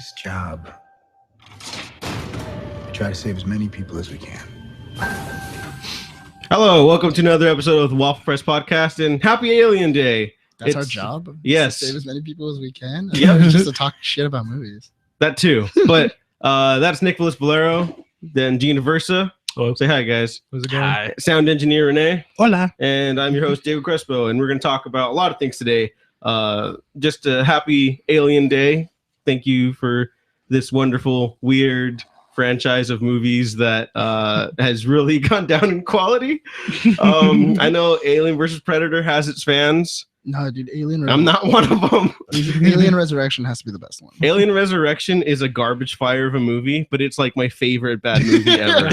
This job. We try to save as many people as we can. Hello, welcome to another episode of the Waffle Press Podcast, and Happy Alien Day. That's our job? Yes. To save as many people as we can? Yeah. Just to talk shit about movies. That too. But that's Nicholas Valero, then Gina Versa. Hello. Say hi, guys. How's it going? Hi. Sound engineer Renee. Hola. And I'm your host, David Crespo, and we're going to talk about a lot of things today. Just a happy Alien Day. Thank you for this wonderful, weird franchise of movies that has really gone down in quality. I know Alien vs. Predator has its fans. No, dude, Alien I'm not one of them. Alien Resurrection has to be the best one. Alien Resurrection is a garbage fire of a movie, but it's like my favorite bad movie ever.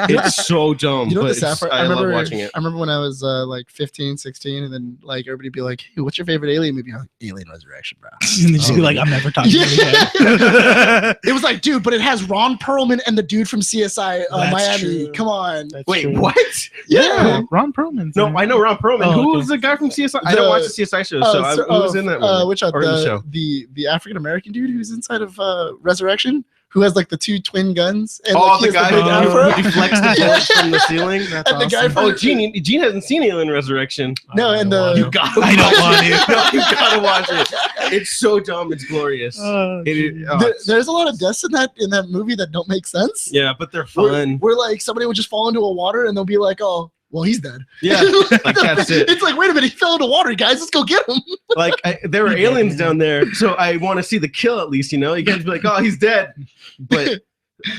It's so dumb. You know what but the sad part? I love watching it. I remember when I was like 15, 16, and then like everybody be like, hey, what's your favorite Alien movie? I'm like, Alien Resurrection, bro. And then she'd be like, I'm never talking to you again. It was like, dude, but it has Ron Perlman and the dude from CSI That's Miami. true. Come on. That's Wait, true. what? Yeah. Ron Perlman's No, in it. I know Ron Perlman. Oh, Who okay. was the guy from CSI? I don't watch the CSI show, so who was in that movie? Which Or in the show? the African American dude who's inside of Resurrection, who has like the two twin guns. And, Oh, like, he the has guy big afro. who deflects the bullets from the ceiling. That's And the guy awesome. from- Oh, Gene hasn't seen Alien Resurrection. No, and the You gotta I don't watch want it. to. No, you gotta watch it. It's so dumb. It's glorious. Oh, there's a lot of deaths in that movie that don't make sense. Yeah, but they're Where, fun. where like somebody would just fall into a water and they'll be like, oh, well, he's dead. Yeah, like that's it. It's like, wait a minute, he fell into water, guys. Let's go get him. Like there were aliens down there, so I want to see the kill at least. You know, you can't be like, oh, he's dead, but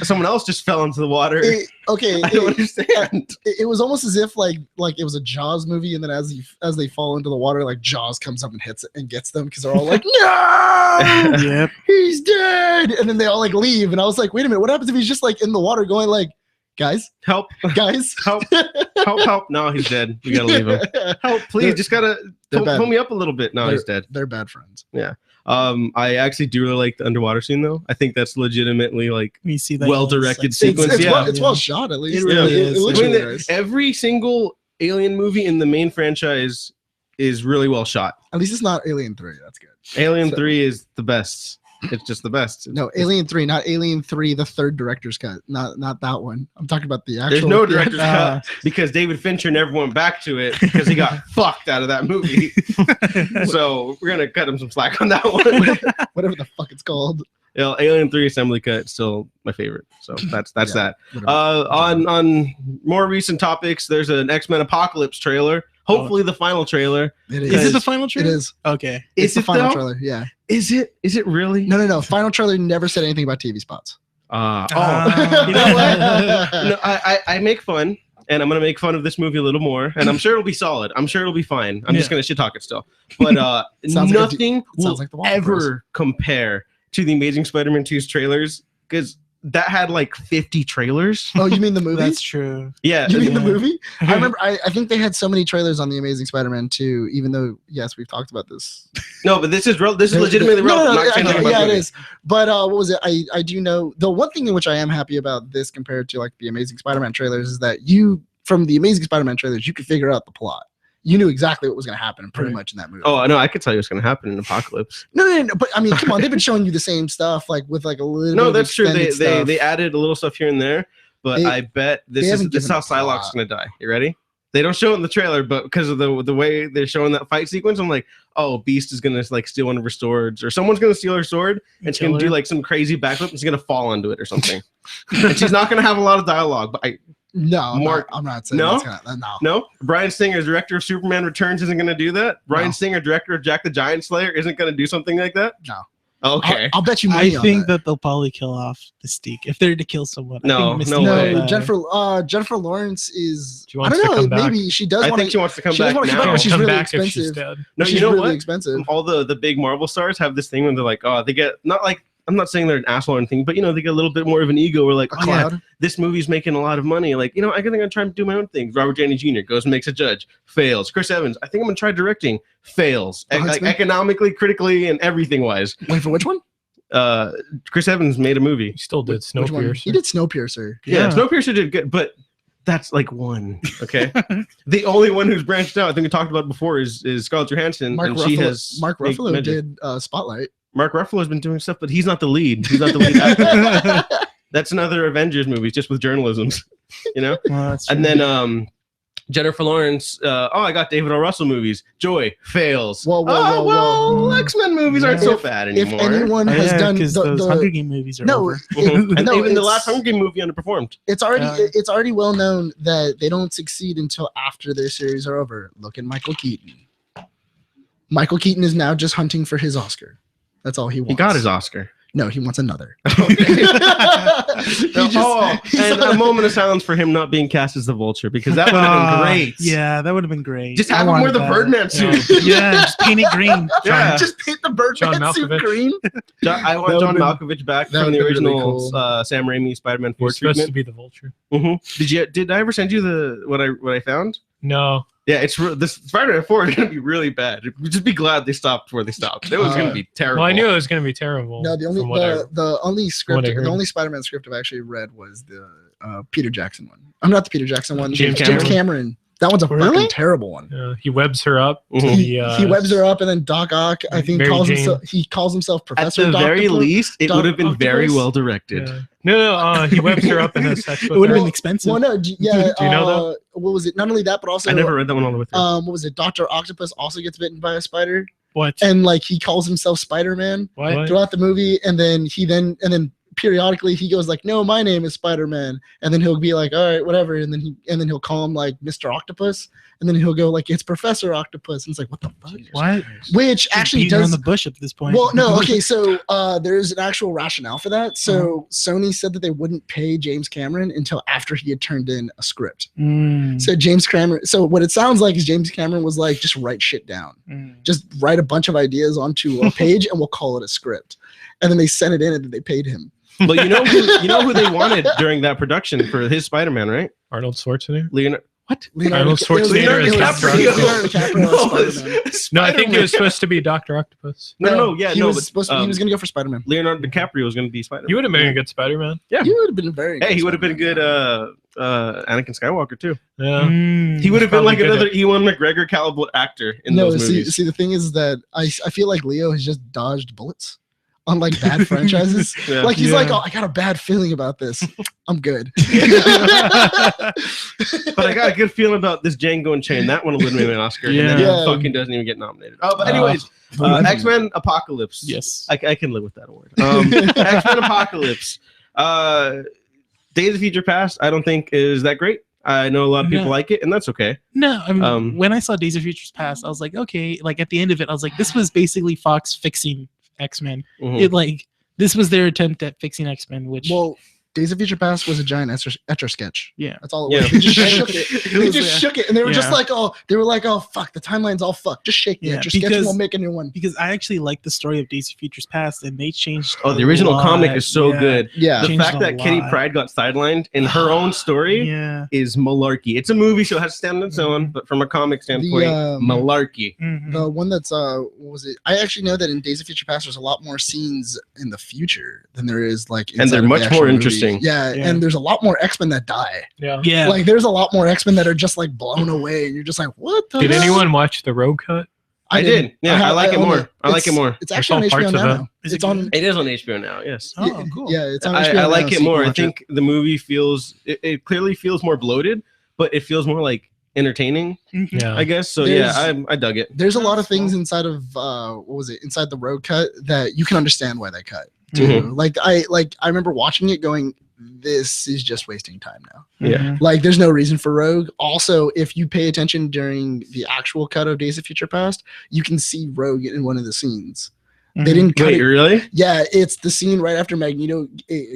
someone else just fell into the water. Okay, I don't understand. it was almost as if like it was a Jaws movie, and then as they fall into the water, like Jaws comes up and hits it and gets them because they're all like, no, Yep. he's dead, and then they all like leave, and I was like, wait a minute, what happens if he's just like in the water going like, guys, Help! guys, Help! Help! No, he's dead. We gotta leave him. Help! Please, They're- just gotta they're pull bad. me up a little bit. No, he's dead. They're bad friends. I actually do really like the underwater scene though. I think that's legitimately like You see that well-directed like, sequence. It's, Yeah. well shot at least. It really is. It looks I mean, really nice. every single Alien movie in the main franchise is really well shot. At least it's not Alien 3. That's good. Alien So- 3 is the best. It's just the best. No, Alien 3, not Alien 3, the third director's cut. Not that one. I'm talking about the actual. There's no director's Uh, cut because David Fincher never went back to it because he got fucked out of that movie. So we're gonna cut him some slack on that one. Whatever the fuck it's called. Yeah, Alien 3 assembly cut is still my favorite. So that's Yeah. that. Whatever. On more recent topics, there's an X-Men Apocalypse trailer. Hopefully the final trailer. It Is it the is. final It trailer? is. Okay. It's the it final though? trailer. Yeah. Is it? Is it really? No. Final trailer never said anything about TV spots. Oh, Ah. you know what? No, I make fun, and I'm gonna make fun of this movie a little more, and I'm sure it'll be solid. I'm sure it'll be fine. I'm just Yeah. gonna shit talk it still, but Sounds like a nothing It will sounds like the Waffle Bros. ever compare to the Amazing Spider-Man 2's trailers because that had like 50 trailers. Oh, you mean the movie? That's true. Yeah, You mean the Yeah. movie? I remember. I think they had so many trailers on the Amazing Spider-Man 2. Even though, yes, we've talked about this. no, but this is legitimately No, relevant. no, I'm not saying yeah, nothing about yeah, the it movie. is. But what was it? I do know the one thing in which I am happy about this compared to like the Amazing Spider-Man trailers is that you from the Amazing Spider-Man trailers you could figure out the plot. You knew exactly what was going to happen pretty Right. much in that movie. Oh no, I could tell you what's gonna happen in Apocalypse. No, but I mean, come on, they've been showing you the same stuff like with like a little. No, bit of that's true. They extended stuff. they added a little stuff here and there, but They- I bet this is haven't given how a plot. Psylocke's gonna die. You ready? They don't show it in the trailer, but because of the way they're showing that fight sequence, I'm like, oh, Beast is gonna like steal one of her swords, or someone's gonna steal her sword, and she's gonna do like some crazy backflip, and she's gonna fall onto it or something. And she's not gonna have a lot of dialogue. But No, Mark- I'm not saying No? that's gonna, no. no, Bryan Singer, director of Superman Returns, isn't gonna do that. Bryan No. Singer, director of Jack the Giant Slayer, isn't gonna do something like that. No. Okay. I'll bet you I money on think that. that they'll probably kill off Mystique if they're to kill someone. No, I think no Mystique way. will No, die. Jennifer Lawrence is. She I wants don't to know. come back. Maybe she does I want think she wants to come she does back wanna come now. back, but she's come really back if she's expensive. dead. No, she's you know really what? expensive. All the big Marvel stars have this thing when they're like, oh, they get not like I'm not saying they're an asshole or anything, but you know, they get a little bit more of an ego. We're like, A oh yeah, cloud. this movie's making a lot of money. Like, you know, I think I'm gonna try and do my own thing. Robert Downey Jr. goes and makes a judge, fails. Chris Evans, I think I'm gonna try directing, fails. The Like Huntsman? economically, critically, and everything wise. Wait for which one? Chris Evans made a movie. He still did Which one? Snowpiercer. He did Snowpiercer. Yeah, Snowpiercer did good, but that's like one. Okay, the only one who's branched out, I think we talked about before, is Scarlett Johansson, Mark and Ruffalo, she has Mark made Ruffalo Magic. did Spotlight. Mark Ruffalo has been doing stuff, but he's not the lead. He's not the lead actor. That's another Avengers movie, just with journalisms, you know. Well, that's And true. then Jennifer Lawrence. I got David O. Russell movies. Joy fails. Whoa, whoa, whoa, well, X-Men movies aren't so If- bad If anymore. anyone Oh, has yeah, done because the, those the Hunger Game movies are no, over. and no, even the it's- last Hunger Game movie underperformed. it's already Yeah. it's already well known that they don't succeed until after their series are over. Look at Michael Keaton. Michael Keaton is now just hunting for his Oscar. That's all he wants. He got his Oscar. No, he wants another. He's and on a moment of silence for him not being cast as the Vulture, because that would have been great. Yeah, that would have been great. Just I have him wear wanted the that. Birdman suit. Yeah, just paint it green. Yeah. Just paint the Birdman John suit Malkovich. green. I want That John would've Malkovich back that from the would've been really original cool. Sam Raimi Spider-Man 4 You're supposed to treatment. be the Vulture. Did I ever send you the what I found? No. Yeah, this Spider-Man 4 is gonna be really bad. Just be glad they stopped where they stopped. It was gonna be terrible. Well, I knew it was going to be terrible. No, the only from what I- the only script, I heard. the only Spider-Man script I've actually read was the Peter Jackson one. I'm not the Peter Jackson one. James James Cameron? Cameron. That one's a Really? fucking terrible one. He webs her up. Mhm. He webs her up, and then Doc Ock, I think, Mary calls Jane. himself At Professor. the very Doctopus. least, it Doc would have been very Octopus? well directed. Yeah. No, he webs her up and has sex It with would have her. been expensive. Well, no, yeah. Do you know what was it? Not only that, but also I never read that one all the way through. what was it? Dr. Octopus also gets bitten by a spider, What? and like he calls himself Spider-Man What? throughout the movie, and then periodically he goes like, "No, my name is Spider-Man," and then he'll be like, "All right, whatever," and then he'll call him like Mr. Octopus, and then he'll go like, "It's Professor Octopus," and it's like, "What the fuck?" What? Which Just actually beating around does. the bush at this point. Well, no, okay, so there's an actual rationale for that. So Uh-huh. Sony said that they wouldn't pay James Cameron until after he had turned in a script. Mm, So James Cameron, so what it sounds like is James Cameron was like, just write shit down. mm. Just write a bunch of ideas onto a page and we'll call it a script. And then they sent it in and then they paid him. Well, you know who they wanted during that production for his Spider-Man, right? Arnold Schwarzenegger? Leonardo. Arnold Schwarzenegger it was as Dr. Leonardo DiCaprio as Spider-Man. No, I think he was supposed to be Dr. Octopus. No, he was supposed to, he um, was gonna go for Spider-Man. Leonardo DiCaprio was going to be Spider-Man. He would have been a good Spider-Man. yeah. He would have been very. Hey, good he would have been Spider-Man. good Anakin Skywalker too. Yeah. Mm. He would have been probably like good another at- Ewan McGregor caliber actor in No, those movies. see, the thing is that I feel like Leo has just dodged bullets on like bad franchises. Yeah. Like he's Yeah. like, oh, I got a bad feeling about this. I'm good. But I got a good feeling about this Django Unchained. That one will win me an Oscar. And then Yeah. it fucking doesn't even get nominated. Oh, but anyways, X-Men Apocalypse. Yes. I can live with that award. X-Men Apocalypse. Days of Future Past, I don't think is that great. I know a lot of people No. like it, and that's okay. No, I mean, Um, when I saw Days of Futures Past, I was like, okay, like at the end of it, I was like, this was basically Fox fixing X-Men. Mhm. It like this was their attempt at fixing X-Men, which Well, Days of Future Past was a giant etch a sketch. yeah. That's all it was. Yeah. They just shook it. They just Yeah. shook it, and they were just Yeah. like, "Oh, fuck, the timeline's all fucked. Just shake the Yeah, etch a sketch, and because- we'll make a new one." Because I actually like the story of Days of Futures Past, and they changed. Oh, the a original lot. comic is so Yeah. good. Yeah, The Changed fact a that Kitty lot. Pryde got sidelined in her own story Yeah. is malarkey. It's a movie, so it has to stand on its own. But from a comic standpoint, malarkey. Mhm. the one that's what was it? I actually know that in Days of Future Past, there's a lot more scenes in the future than there is like, And inside they're of the much actual more movie. interesting. Yeah, Yeah. and there's a lot more X-Men that die. Yeah. Yeah. Like, there's a lot more X-Men that are just like blown away, and you're just like, "What the?" Did hell?" anyone watch the Rogue Cut? I did. Yeah, I like it own more. I like it It's- more. It's I actually on saw HBO parts of now. it. Is it It's on. good? It is on HBO now. Yes. Oh, cool. Yeah, it's on I HBO like now, it so you more. can I watch it. think the movie feels it clearly feels more bloated, but it feels more like entertaining, Mhm. Yeah. I guess. So There's- I dug it. there's a lot of That's cool. things inside of what was it, inside the road cut, that you can understand why they cut too. Mhm. Like I remember watching it going, this is just wasting time now. Yeah. Mhm. Like, there's no reason for Rogue. Also, if you pay attention during the actual cut of Days of Future Past, you can see Rogue in one of the scenes. They Mhm. didn't cut Wait, it. really? Yeah, it's the scene right after Magneto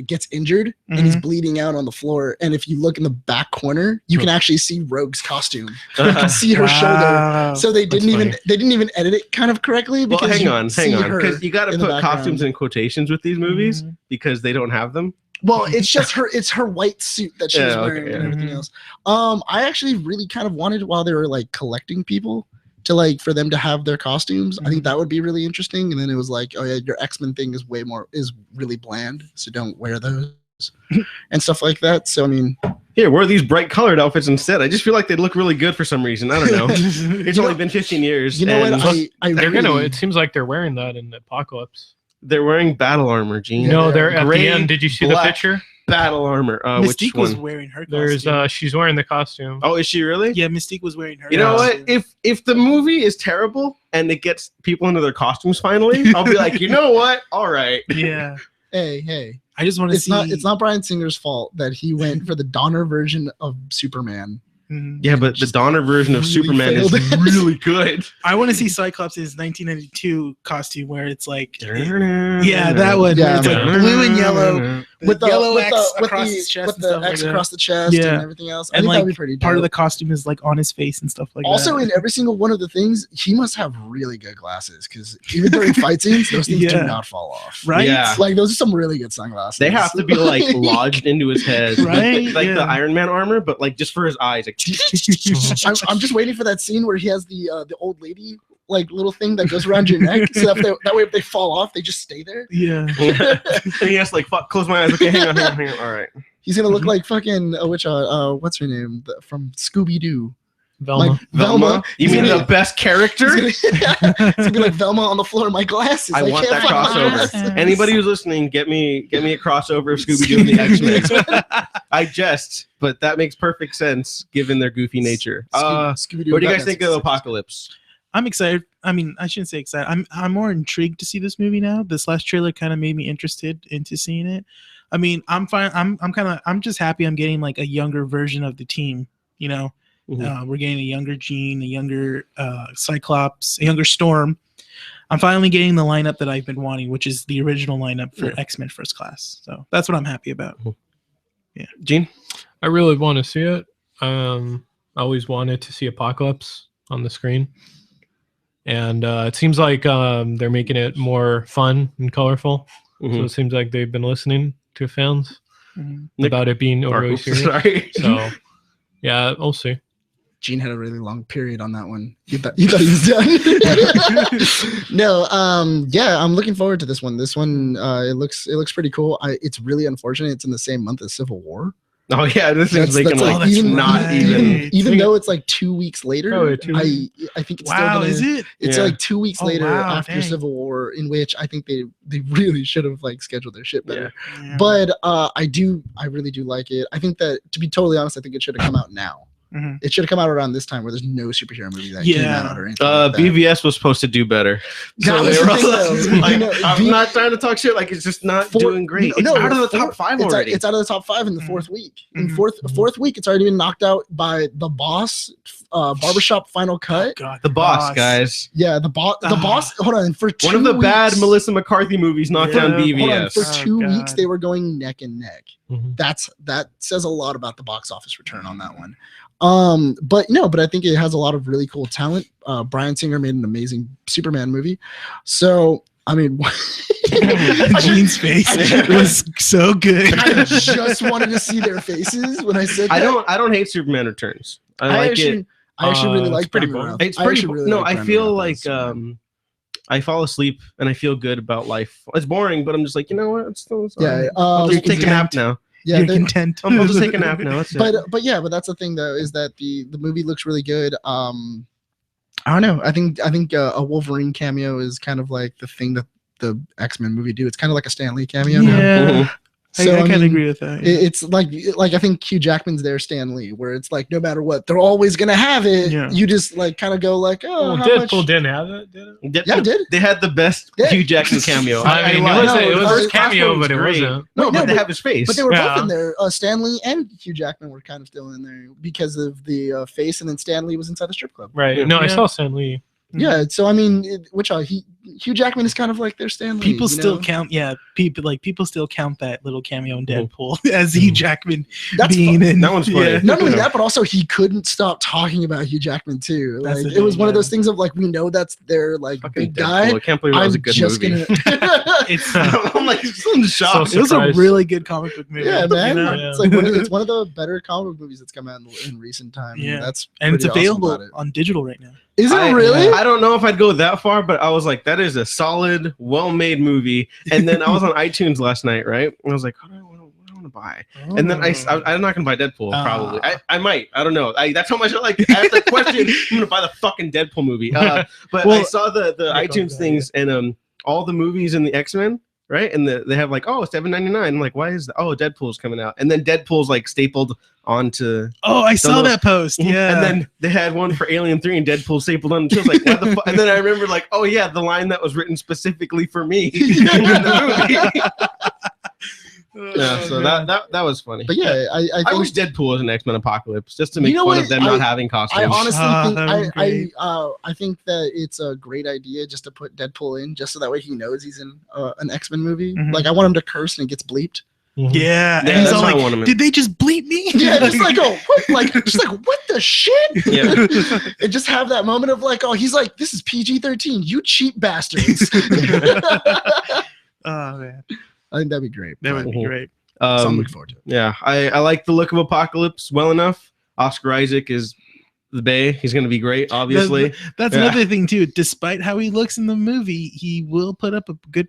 gets injured and he's Mhm. bleeding out on the floor. And if you look in the back corner, you can actually see Rogue's costume. You can see her shoulder. Wow. So they didn't That's even edit it kind of correctly. Well, Because hang you on, see her. because you got to in the put background. costumes in quotations with these movies Mhm. because they don't have them. Well, it's just her. It's her white suit that she's Yeah, okay, wearing yeah. and everything Mhm. else. I actually really kind of wanted, while they were like collecting people, to like for them to have their costumes. I think Mhm. that would be really interesting. And then it was like, oh yeah, your X-Men thing is really bland, so don't wear those and stuff like that. So I mean, Here, wear these bright colored outfits instead. I just feel like they'd look really good for some reason. I don't know. It's You only know- been 15 years. you know and what? I They're really, gonna. It seems like they're wearing that in Apocalypse. They're wearing battle armor, Gene. No, they're at Gray, the end. Did you see black. the picture? Battle armor. Which Mystique was one? wearing her There's costume. she's wearing the costume. Oh, is she really? Yeah, Mystique was wearing her You know costume. what? If the movie is terrible and it gets people into their costumes finally, I'll be like, you know what? All right. Yeah. Hey. I just want to It's see. not Bryan Singer's fault that he went for the Donner version of Superman. Mhm. Yeah, but the Donner version of really Superman is failed. really good. I want to see Cyclops' 1992 costume where it's like, Yeah, yeah, that one. Yeah, where it's like man. blue and yellow, With the yellow with X the, across with his the, chest with and the stuff X like across the chest Yeah. and everything else. I And think that'd like be pretty part of the dope. costume is like on his face and stuff like Also, that. in every single one of the things, he must have really good glasses because even during fight scenes, those things Yeah. do not fall off. Right? Yeah. Like those are some really good sunglasses. They have to be like lodged into his head, Right? Like Yeah. the Iron Man armor, but like just for his eyes. Like, I'm just waiting for that scene where he has the old lady like little thing that goes around your neck, so that way if they fall off, they just stay there. Yeah. and he has to like fuck, close my eyes. Okay, hang on. All right. He's gonna look like fucking what's her name Oh from Scooby Doo? Velma. Like Velma. You He's mean gonna- the best character? He's gonna be like Velma on the floor. My glasses. I want can't that find my crossover. glasses. Anybody who's listening, get me a crossover of Scooby Doo and the X-Men. I jest, but that makes perfect sense given their goofy nature. Scooby-Doo What do you and guys think of Batman. Apocalypse? I'm excited. I mean, I shouldn't say excited. I'm more intrigued to see this movie now. This last trailer kind of made me interested into seeing it. I mean, I'm fine. I'm just happy I'm getting like a younger version of the team. You know, Mhm. we're getting a younger Jean, a younger Cyclops, a younger Storm. I'm finally getting the lineup that I've been wanting, which is the original lineup for Yeah. X-Men First Class. So that's what I'm happy about. Gene? I really want to see it. I always wanted to see Apocalypse on the screen. And it seems like they're making it more fun and colorful. So Mhm. it seems like they've been listening to fans Mhm. Nick- about it being Or- overly serious. sorry. So, yeah, we'll see. Gene had a really long period on that one. You thought he was done. No, yeah, I'm looking forward to this one. This one, it looks pretty cool. It's really unfortunate it's in the same month as Civil War. Oh yeah, this is making like that's not right. even. Even though it's like 2 weeks later. Oh, yeah, 2 weeks. I think it's still Wow, gonna, is it? It's Yeah. like 2 weeks Oh, later wow, after dang. Civil War, in which I think they really should have like scheduled their shit better. Yeah. But I really do like it. I think that, to be totally honest, I think it should have come out now. Mhm. It should have come out around this time where there's no superhero movie that came Yeah. out or anything. like that. BVS was supposed to do better. That So was they the were thing, though. like, You know, I'm not trying to talk shit. Like it's just not doing great. It's out of the top five it's already. It's out of the top 5 in the fourth week. In Mhm. fourth week, it's already been knocked out by The Boss, Barbershop Final Cut. God, the boss, guys. Yeah, the boss. The Ah. boss. Hold on, for 2 One of the bad weeks- Melissa McCarthy movies knocked Yeah. down Hold on, BVS. for Oh, 2 God. weeks they were going neck and neck. Mhm. That says a lot about the box office return on that one. But I think it has a lot of really cool talent. Bryan Singer made an amazing Superman movie. So I mean, Gene's face was so good. I just wanted to see their faces when I said that. I don't hate Superman Returns. I like it. I actually really It's like pretty Brandon boring. Routh. It's I pretty. actually really No, like I Brandon feel Routh like as Superman. I fall asleep and I feel good about life. It's boring, but I'm just like, you know what? It's still. Yeah, I'll just you're take a nap now. Yeah, You're they- content. I'll just take a nap now. That's it. but that's the thing though, is that the movie looks really good. I don't know. I think a Wolverine cameo is kind of like the thing that the X-Men movie do. It's kind of like a Stan Lee cameo. Yeah, So, I I kind of mean, agree with that. It's like I think Hugh Jackman's there, Stan Lee, where it's like no matter what, they're always gonna have it. Yeah. You just like kind of go like, oh, Well, how Deadpool much? didn't have it, did it? Yeah, it did. They had the best Yeah. Hugh Jackman cameo. I mean, lied. No, it was first a cameo, one was but it great. wasn't. No, No, but they but- have his face. But they were both Yeah. in there. Stan Lee and Hugh Jackman were kind of still in there because of the face, and then Stan Lee was inside the strip club. Right. Yeah. No, I Yeah. saw Stan Lee. Yeah, so I mean, Hugh Jackman is kind of like their Stan Lee. People you still know? count, people still count that little cameo in Mhm. Deadpool as Hugh Jackman That's being fu- in. That one's funny. Yeah. Not only that, but also he couldn't stop talking about Hugh Jackman too. That's Like the it was thing, one of yeah. those things of like we know that's their like Fucking big Deadpool. guy. I can't believe that was a good movie. It's I'm like still in shock. So it was a surprised. really good comic book movie. Yeah, man. you know? Yeah. It's like it's one of the better comic book movies that's come out in recent time. Yeah. That's And it's pretty awesome available about it. on digital right now. Is it really? I don't know if I'd go that far, but I was like, that is a solid, well-made movie. And then I was on iTunes last night, right? And I was like, what do I want to buy? And then I'm not gonna buy Deadpool. Probably, I might. I don't know. That's how much I like. I have the question. I'm gonna buy the fucking Deadpool movie. But Well, I saw the There goes iTunes that, things, and all the movies in the X-Men, right? And they have like, oh, $7.99. I'm like, why is that? Oh, Deadpool's coming out. And then Deadpool's like stapled onto. Oh, I saw little- that post. Yeah. And then they had one for Alien 3 and Deadpool stapled on. She was like, what the fuck? And then I remember like, oh yeah, the line that was written specifically for me in the movie. Yeah, so that was funny. But yeah, I I think wish Deadpool was an X-Men Apocalypse just to make You know fun what? of them not having costumes. I honestly that would be think I think that it's a great idea just to put Deadpool in, just so that way he knows he's in an X-Men movie. Mhm. Like I want him to curse and it gets bleeped. Yeah. Yeah, And he's that's all how I like, want him in. did they just bleep me? Yeah, just like oh, what? Like just like what the shit? Yeah. And just have that moment of like, oh, he's like, this is PG-13, you cheap bastards. Oh man, I think that'd be great. that would be Mhm. great. So I'm Um, looking forward to it. yeah, I like the look of Apocalypse well enough. Oscar Isaac is the Bay. He's going to be great, obviously. That's Yeah. another thing too. Despite how he looks in the movie, he will put up a good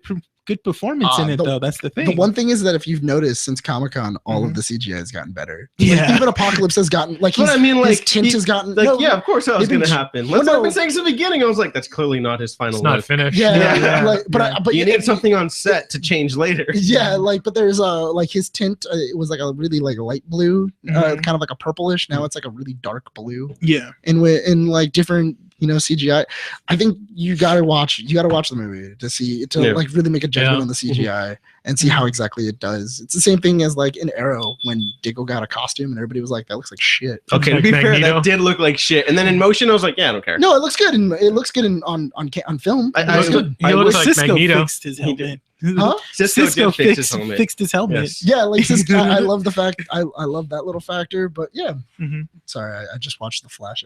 performance in it, though. That's the thing. The one thing is that if you've noticed since Comic-Con, all Mhm. of the CGI has gotten better. Yeah. Like, even Apocalypse has gotten like But his, I mean, his like, tint he- has gotten Like, no, yeah, of course that was they've going to been- happen. well, That's what I've no. been saying since the beginning. I was like, that's clearly not his final It's not look. finished. Yeah, Yeah. like but You need something on set to change later. Yeah, like but there's like his tint. It was like a really like light blue, Mhm. kind of like a purplish. Now it's like a really dark blue, Yeah. and in like different CGI. I think you gotta watch the movie to see Yeah. like really make a judgment Yeah. on the CGI and see how exactly it does. It's the same thing as like in Arrow when Diggle got a costume and everybody was like, that looks like shit. Okay, to Like be fair, Magneto. that did look like shit. And then in motion, I was like, yeah, I don't care. No, it looks good and it looks good on film. I- It looks I- good. He looks like Cisco Magneto. fixed his He did. helmet. Huh? Cisco did fix his helmet. fixed his helmet. Yes. Yeah, like this, I love the fact I love that little factor, but yeah. Mhm. Sorry, I just watched the Flash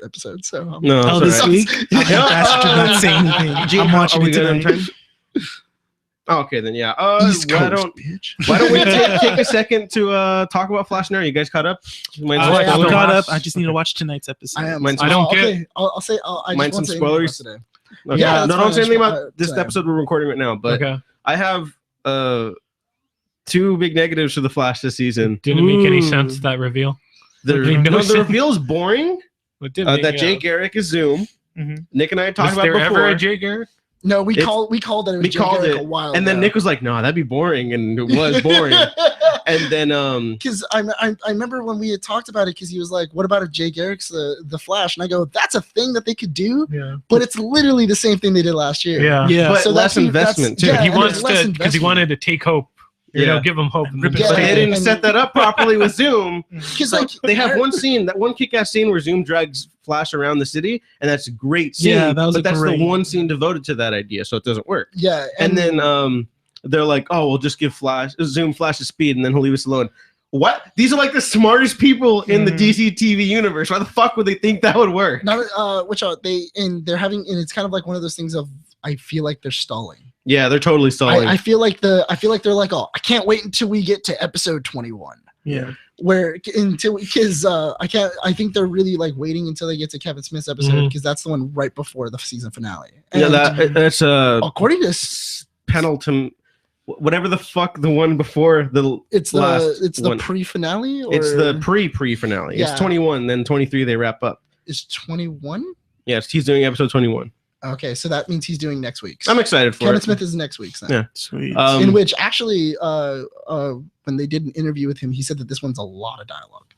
episode, so I'm- No, Oh, it's this all right. week? Yeah. Yeah. Bastard did not say anything. Gene, I'm how- watching are we it good on tonight. time? Oh, okay, then yeah. East why Coast, don't bitch. why don't we take a second to talk about Flash now? You guys caught up? Mine's Oh, I'm yeah, caught up. last- I just need to watch tonight's episode. I am. Mine's- I don't okay. get- I'll say. I just Mine's won't some say anything about spoilers? today. Okay. Yeah, no, that's don't fine. say anything about That's this fine. episode we're recording right now. But Okay. I have two big negatives for the Flash this season. Didn't make any Ooh. sense, that reveal. The, Made no no, the sense. reveal is boring. It didn't make- That yeah. Jay Garrick is Zoom. Mhm. Nick and I talked Was about there before. ever a Jay Garrick? No, we It's- called that it was we Jay called Garrick it, a while and then ago. Nick was like, "No, that'd be boring," and it was boring. And then Because I remember when we had talked about it, because he was like, "What about if Jay Garrick's the Flash?" And I go, "That's a thing that they could do, Yeah. but it's literally the same thing they did last year." Yeah. Yeah. but So less that's- investment too. yeah, he and wants it's less to because he investment. wanted to take hope. You know, Yeah. give him hope. And rip Yeah, his But face they off. didn't and- set that up properly with Zoom. Because So like they have one scene, that one kick-ass scene where Zoom drags Flash around the city, and that's a great scene. Yeah, that was but a that's great- the one scene devoted to that idea, so it doesn't work. Yeah, And then they're like, "Oh, we'll just give Zoom Flash's speed, and then he'll leave us alone." What? These are like the smartest people in the Mhm. DC TV universe. Why the fuck would they think that would work? not they're having, and it's kind of like one of those things of I feel like they're stalling. Yeah, they're totally stalling. I feel like they're like, oh, I can't wait until we get to episode 21. Yeah. Where because I think they're really like waiting until they get to Kevin Smith's episode Mhm. because that's the one right before the season finale. yeah, And that's according to s- penultimate, whatever the fuck the one before the. it's last the one. pre-finale or It's the pre-finale. Yeah. It's 21, then 23 they wrap up. is 21. Yes, he's doing episode 21. Okay, so that means he's doing next week's. I'm excited for Kevin it. Smith is next week's then. Yeah. Sweet. In which actually when they did an interview with him, he said that this one's a lot of dialogue.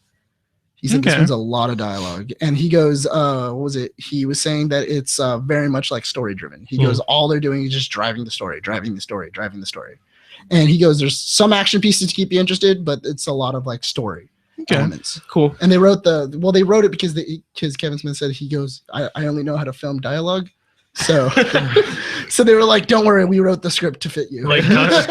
He said this Okay. one's a lot of dialogue. And he goes, what was it? He was saying that it's very much like story driven. He goes, all they're doing is just driving the story. And he goes, there's some action pieces to keep you interested, but it's a lot of like story Okay. elements. Cool. And they wrote they wrote it because Kevin Smith said, he goes, I only know how to film dialogue. So so they were like, don't worry, we wrote the script to fit you. Like Tusk?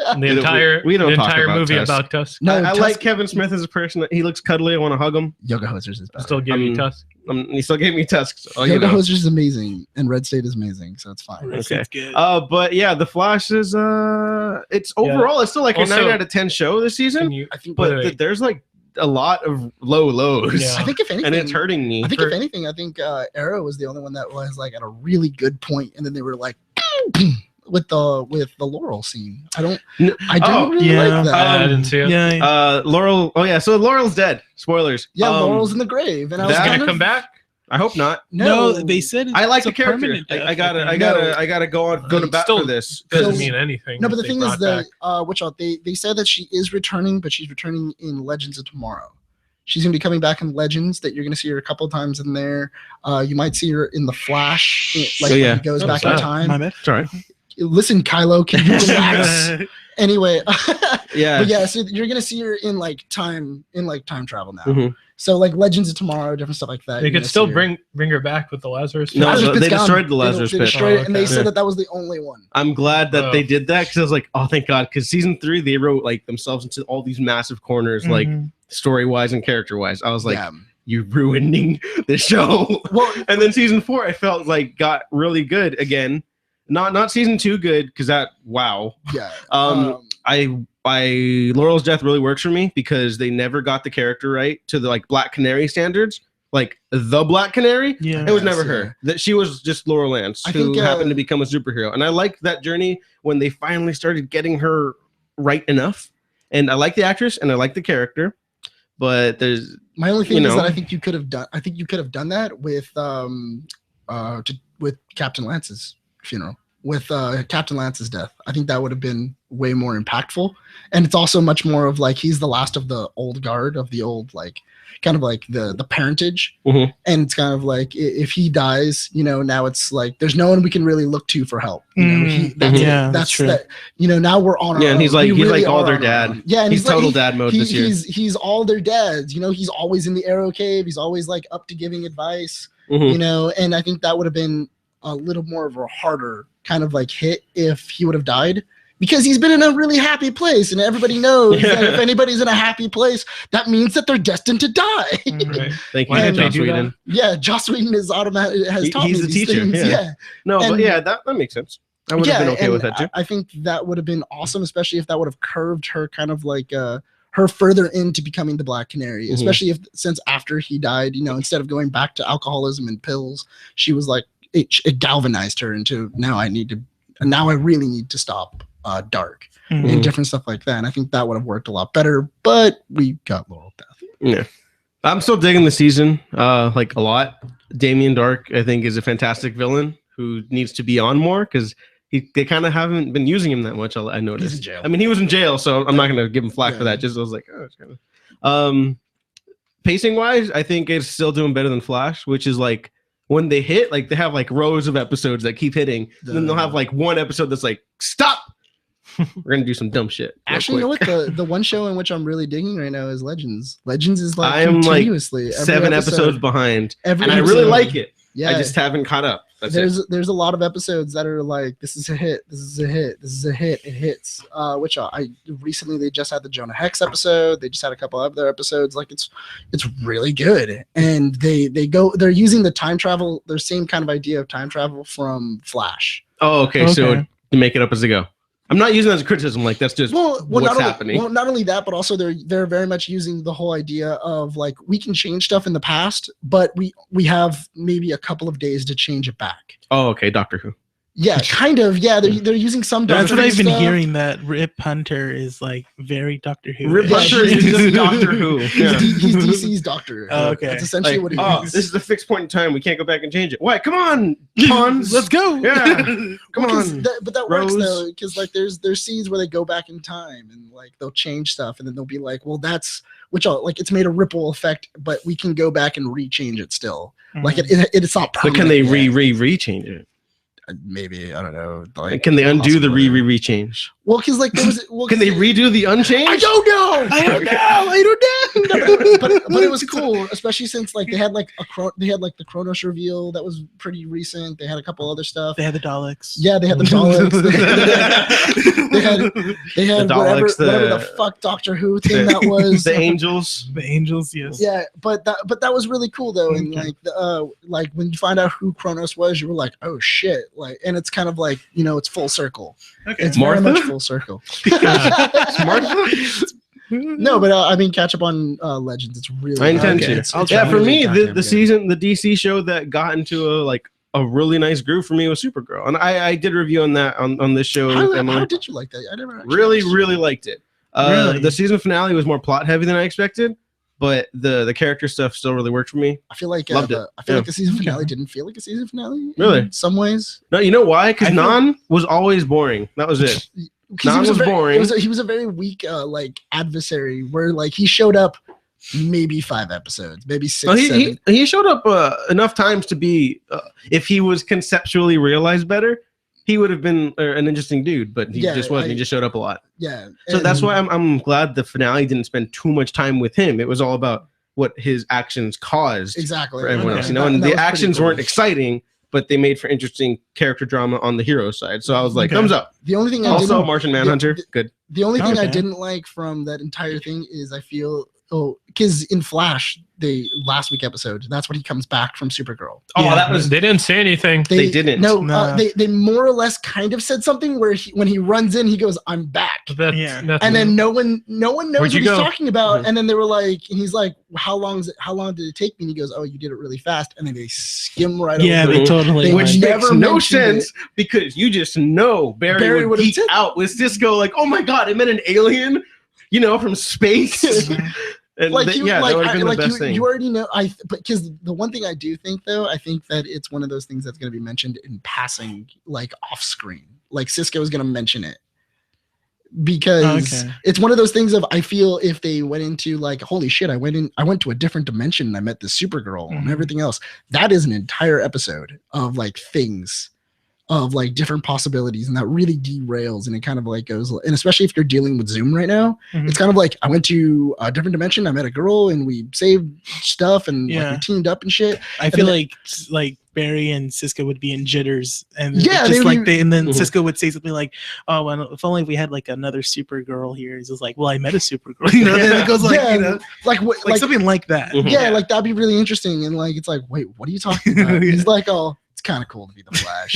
And the We don't- entire we don't the talk entire about movie Tusk. about Tusk. No, I Tusk- like Kevin Smith as a person. He looks cuddly. I want to hug him. Yoga Hosers is better. Still give you Um, Tusk. He still gave me Tusk. So, you Yoga know. Hosers is amazing, and Red State is amazing, so it's fine. Okay. That's good. But yeah, The Flash is it's overall it's still like Also- a 9 out of 10 show this Can season, you, I think, but wait. there's like a lot of low lows, Yeah. I think if anything, and it's hurting me. I think for- if anything, Arrow was the only one that was like at a really good point, and then they were like with the Laurel scene. I don't Oh, really yeah. like that. I didn't see it. Yeah. Laurel. Oh yeah, so Laurel's dead. Spoilers. Yeah, Laurel's in the grave, and I was that- He's kind gonna of come back. I hope not. No, they said I like it's the a character. permanent death, I gotta go But to bat still- for this. Doesn't Because- mean anything. No, but if the they thing is brought that they said that she is returning, but she's returning in Legends of Tomorrow. She's gonna be coming back in Legends. That you're gonna see her a couple times in there. You might see her in the Flash, like Oh, yeah. when he goes Oh, back in sad. time. My bad. It's all right. Listen, Kylo, can you relax? Anyway, Yeah. but yeah, so you're gonna see her in time travel now. Mhm. So like Legends of Tomorrow, different stuff like that. They you're could gonna still see her. bring her back with the Lazarus. No, Pit. Lazarus they Pit's gone. destroyed the Lazarus They Pit. destroyed it, and they okay. said that was the only one. I'm glad that Oh. they did that because I was like, oh, thank God. Because season 3, they wrote like themselves into all these massive corners, like Mhm. story wise and character wise. I was like, yeah. you ruining the show. Well, And then season 4, I felt like got really good again. Not season 2 good because that wow. yeah. I Laurel's death really works for me because they never got the character right to the like Black Canary standards. Like the Black Canary, Yeah. it was Yes, never yeah. her. That she was just Laurel Lance I who think, happened to become a superhero. And I liked that journey when they finally started getting her right enough. And I like the actress and I like the character, but there's My only thing You is know. that I think you could have done that with with Captain Lance's funeral, with Captain Lance's death. I think that would have been way more impactful. And it's also much more of like he's the last of the old guard of the old like kind of like the parentage. Mhm. And it's kind of like if he dies, you know, now it's like there's no one we can really look to for help. You know, that's Yeah, that's that's true. that. You know, now we're on our Yeah, and own. he's like- We he's really like all are their on our dad. own. Yeah, and he's he's like, total dad mode this year. he's all their dads. You know, he's always in the Arrow Cave. He's always like up to giving advice. Mhm. You know, and I think that would have been a little more of a harder kind of like hit if he would have died. Because he's been in a really happy place, and everybody knows that if anybody's in a happy place, that means that they're destined to die. Mhm. Right. Thank you, Why did they Joss do that? Whedon. Yeah, Joss Whedon is automatic has taught He's me the these teacher, things. yeah. Yeah, No, but And- yeah, that makes sense. I would have been okay and with that too. I think that would have been awesome, especially if that would have curved her kind of like her further into becoming the Black Canary. Mhm. Especially if since after he died, you know, instead of going back to alcoholism and pills, she was like it galvanized her into now I really need to stop dark Mhm. and different stuff like that. And I think that would have worked a lot better. But we got Laurel death. Yeah. I'm still digging the season, like a lot. Damien Dark, I think, is a fantastic villain who needs to be on more because they kind of haven't been using him that much. I noticed. He's in jail. I mean, he was in jail, so I'm not gonna give him flack for Yeah. that. Just I was like, oh, it's kind of. Pacing wise, I think it's still doing better than Flash, which is like when they hit, like they have like rows of episodes that keep hitting, and then they'll have like one episode that's like, stop. We're gonna do some dumb shit. real Actually, you know quick. what? The one show in which I'm really digging right now is Legends. Legends is like I'm, like, continuously every 7 episode- episodes behind, every and I really episode. like it. Yeah, I just haven't caught up. That's it. there's a lot of episodes that are like this is a hit, this is a hit, this is a hit, it hits. Which I recently they just had the Jonah Hex episode. They just had a couple other episodes. Like it's really good, and they're using the time travel, their same kind of idea of time travel from Flash. Oh, okay. So Okay. to make it up as they go. I'm not using that as a criticism. Like that's just what's not happening. Only, well, not only that, but also they're very much using the whole idea of like we can change stuff in the past, but we have maybe a couple of days to change it back. Oh, okay. Doctor Who. Yeah, kind of. Yeah, they're using some. That's what Doctor I've been stuff. hearing. That Rip Hunter is like very Doctor Who. Rip Yeah, Hunter is just Doctor Who. Yeah. He's DC's Doctor. Oh, okay. That's essentially Like, what he oh, is. this is the fixed point in time. We can't go back and change it. Why? Come on, Pons. Let's go. Yeah. Come Well, 'cause on. but that works Rose. though, because like there's scenes where they go back in time and like they'll change stuff, and then they'll be like, well, that's like it's made a ripple effect, but we can go back and rechange it still. Like it's not But permanent. can they yet. re-change it? Maybe I don't know. And Like, can they undo the possibly. re-change? Well, because like there was. Well, Can they 'cause- redo the unchange? I don't know. I don't know. I don't know. but it was cool, especially since like they had like the Kronos reveal that was pretty recent. They had a couple other stuff. They had the Daleks. Yeah, they had the Daleks. they had The whatever, Daleks, whatever the fuck Doctor Who thing that was. The angels. The Angels. Yes. Yeah, but that was really cool though, and Okay. like when you find out who Kronos was, you were like, oh shit, like, and it's kind of like it's full circle. Okay. It's Martha? very much full circle. Martha? No, but I mean, catch up on Legends. It's really. I intend good. to. It's Yeah, for really me, goddamn the good. season, the DC show that got into a really nice groove for me was Supergirl, and I did a review on that on this show. with How Emily. did you like that? I never actually Really, watched it. really liked it. Really? The season finale was more plot heavy than I expected, but the character stuff still really worked for me. I feel like Loved it. I feel Yeah. like the season finale didn't feel like a season finale. Really? In some ways. No, you know why? Because I feel- Nan was always boring. That was it. 'Cause Nan was very, boring. he was a very weak like adversary where like he showed up maybe 5 episodes, maybe 6, Well, 7. he showed up enough times to be, if he was conceptually realized better, he would have been an interesting dude, but he Yeah, just wasn't. He just showed up a lot. Yeah. So and- that's why I'm glad the finale didn't spend too much time with him. It was all about what his actions caused exactly for everyone Okay. else, you know. And That the was pretty actions cool. weren't exciting, but they made for interesting character drama on the hero side. So I was like, Okay. thumbs up. The only thing I Also, didn't Martian Manhunter, good. the only thing I Okay. didn't like from that entire thing is I feel because in Flash, last week episode, that's when he comes back from Supergirl. Oh, Yeah. that was They didn't say anything. They didn't. No, Nah. they more or less kind of said something where when he runs in, he goes, "I'm back," Yeah. That's, and then no one knows what Where'd you he's go? talking about. Mhm. And then they were like, and he's like, "How long did it take me?" And he goes, "Oh, you did it really fast." And then they skim right Yeah, over. they it. totally. They which would makes never no mentioned sense because you just know Barry would would've geek said- out with Cisco, like, oh my god, it meant an alien, you know, from space. And Like that you, yeah, like, that would have been like the best you, thing. you already know. Because the one thing I do think though, I think that it's one of those things that's going to be mentioned in passing, like off screen. Like Cisco is going to mention it because Okay. it's one of those things of I feel if they went into like, holy shit, I went to a different dimension and I met this Supergirl and Mhm. everything else. That is an entire episode of like things. Of like different possibilities, and that really derails, and it kind of like goes, and especially if you're dealing with Zoom right now, Mhm. it's kind of like I went to a different dimension. I met a girl, and we saved stuff, and like, Yeah. we teamed up and shit. I feel then- like Barry and Cisco would be in jitters, and Yeah, just they like would- they, and then Mhm. Cisco would say something like, "Oh, well, if only we had like another Supergirl here." He's just like, "Well, I met a Supergirl," you know. And then it goes like, Yeah, you know, like what, like something like that. Mhm. yeah, like that'd be really interesting. And like it's like, wait, what are you talking about? Yeah. He's like, oh, it's kind of cool to be the Flash.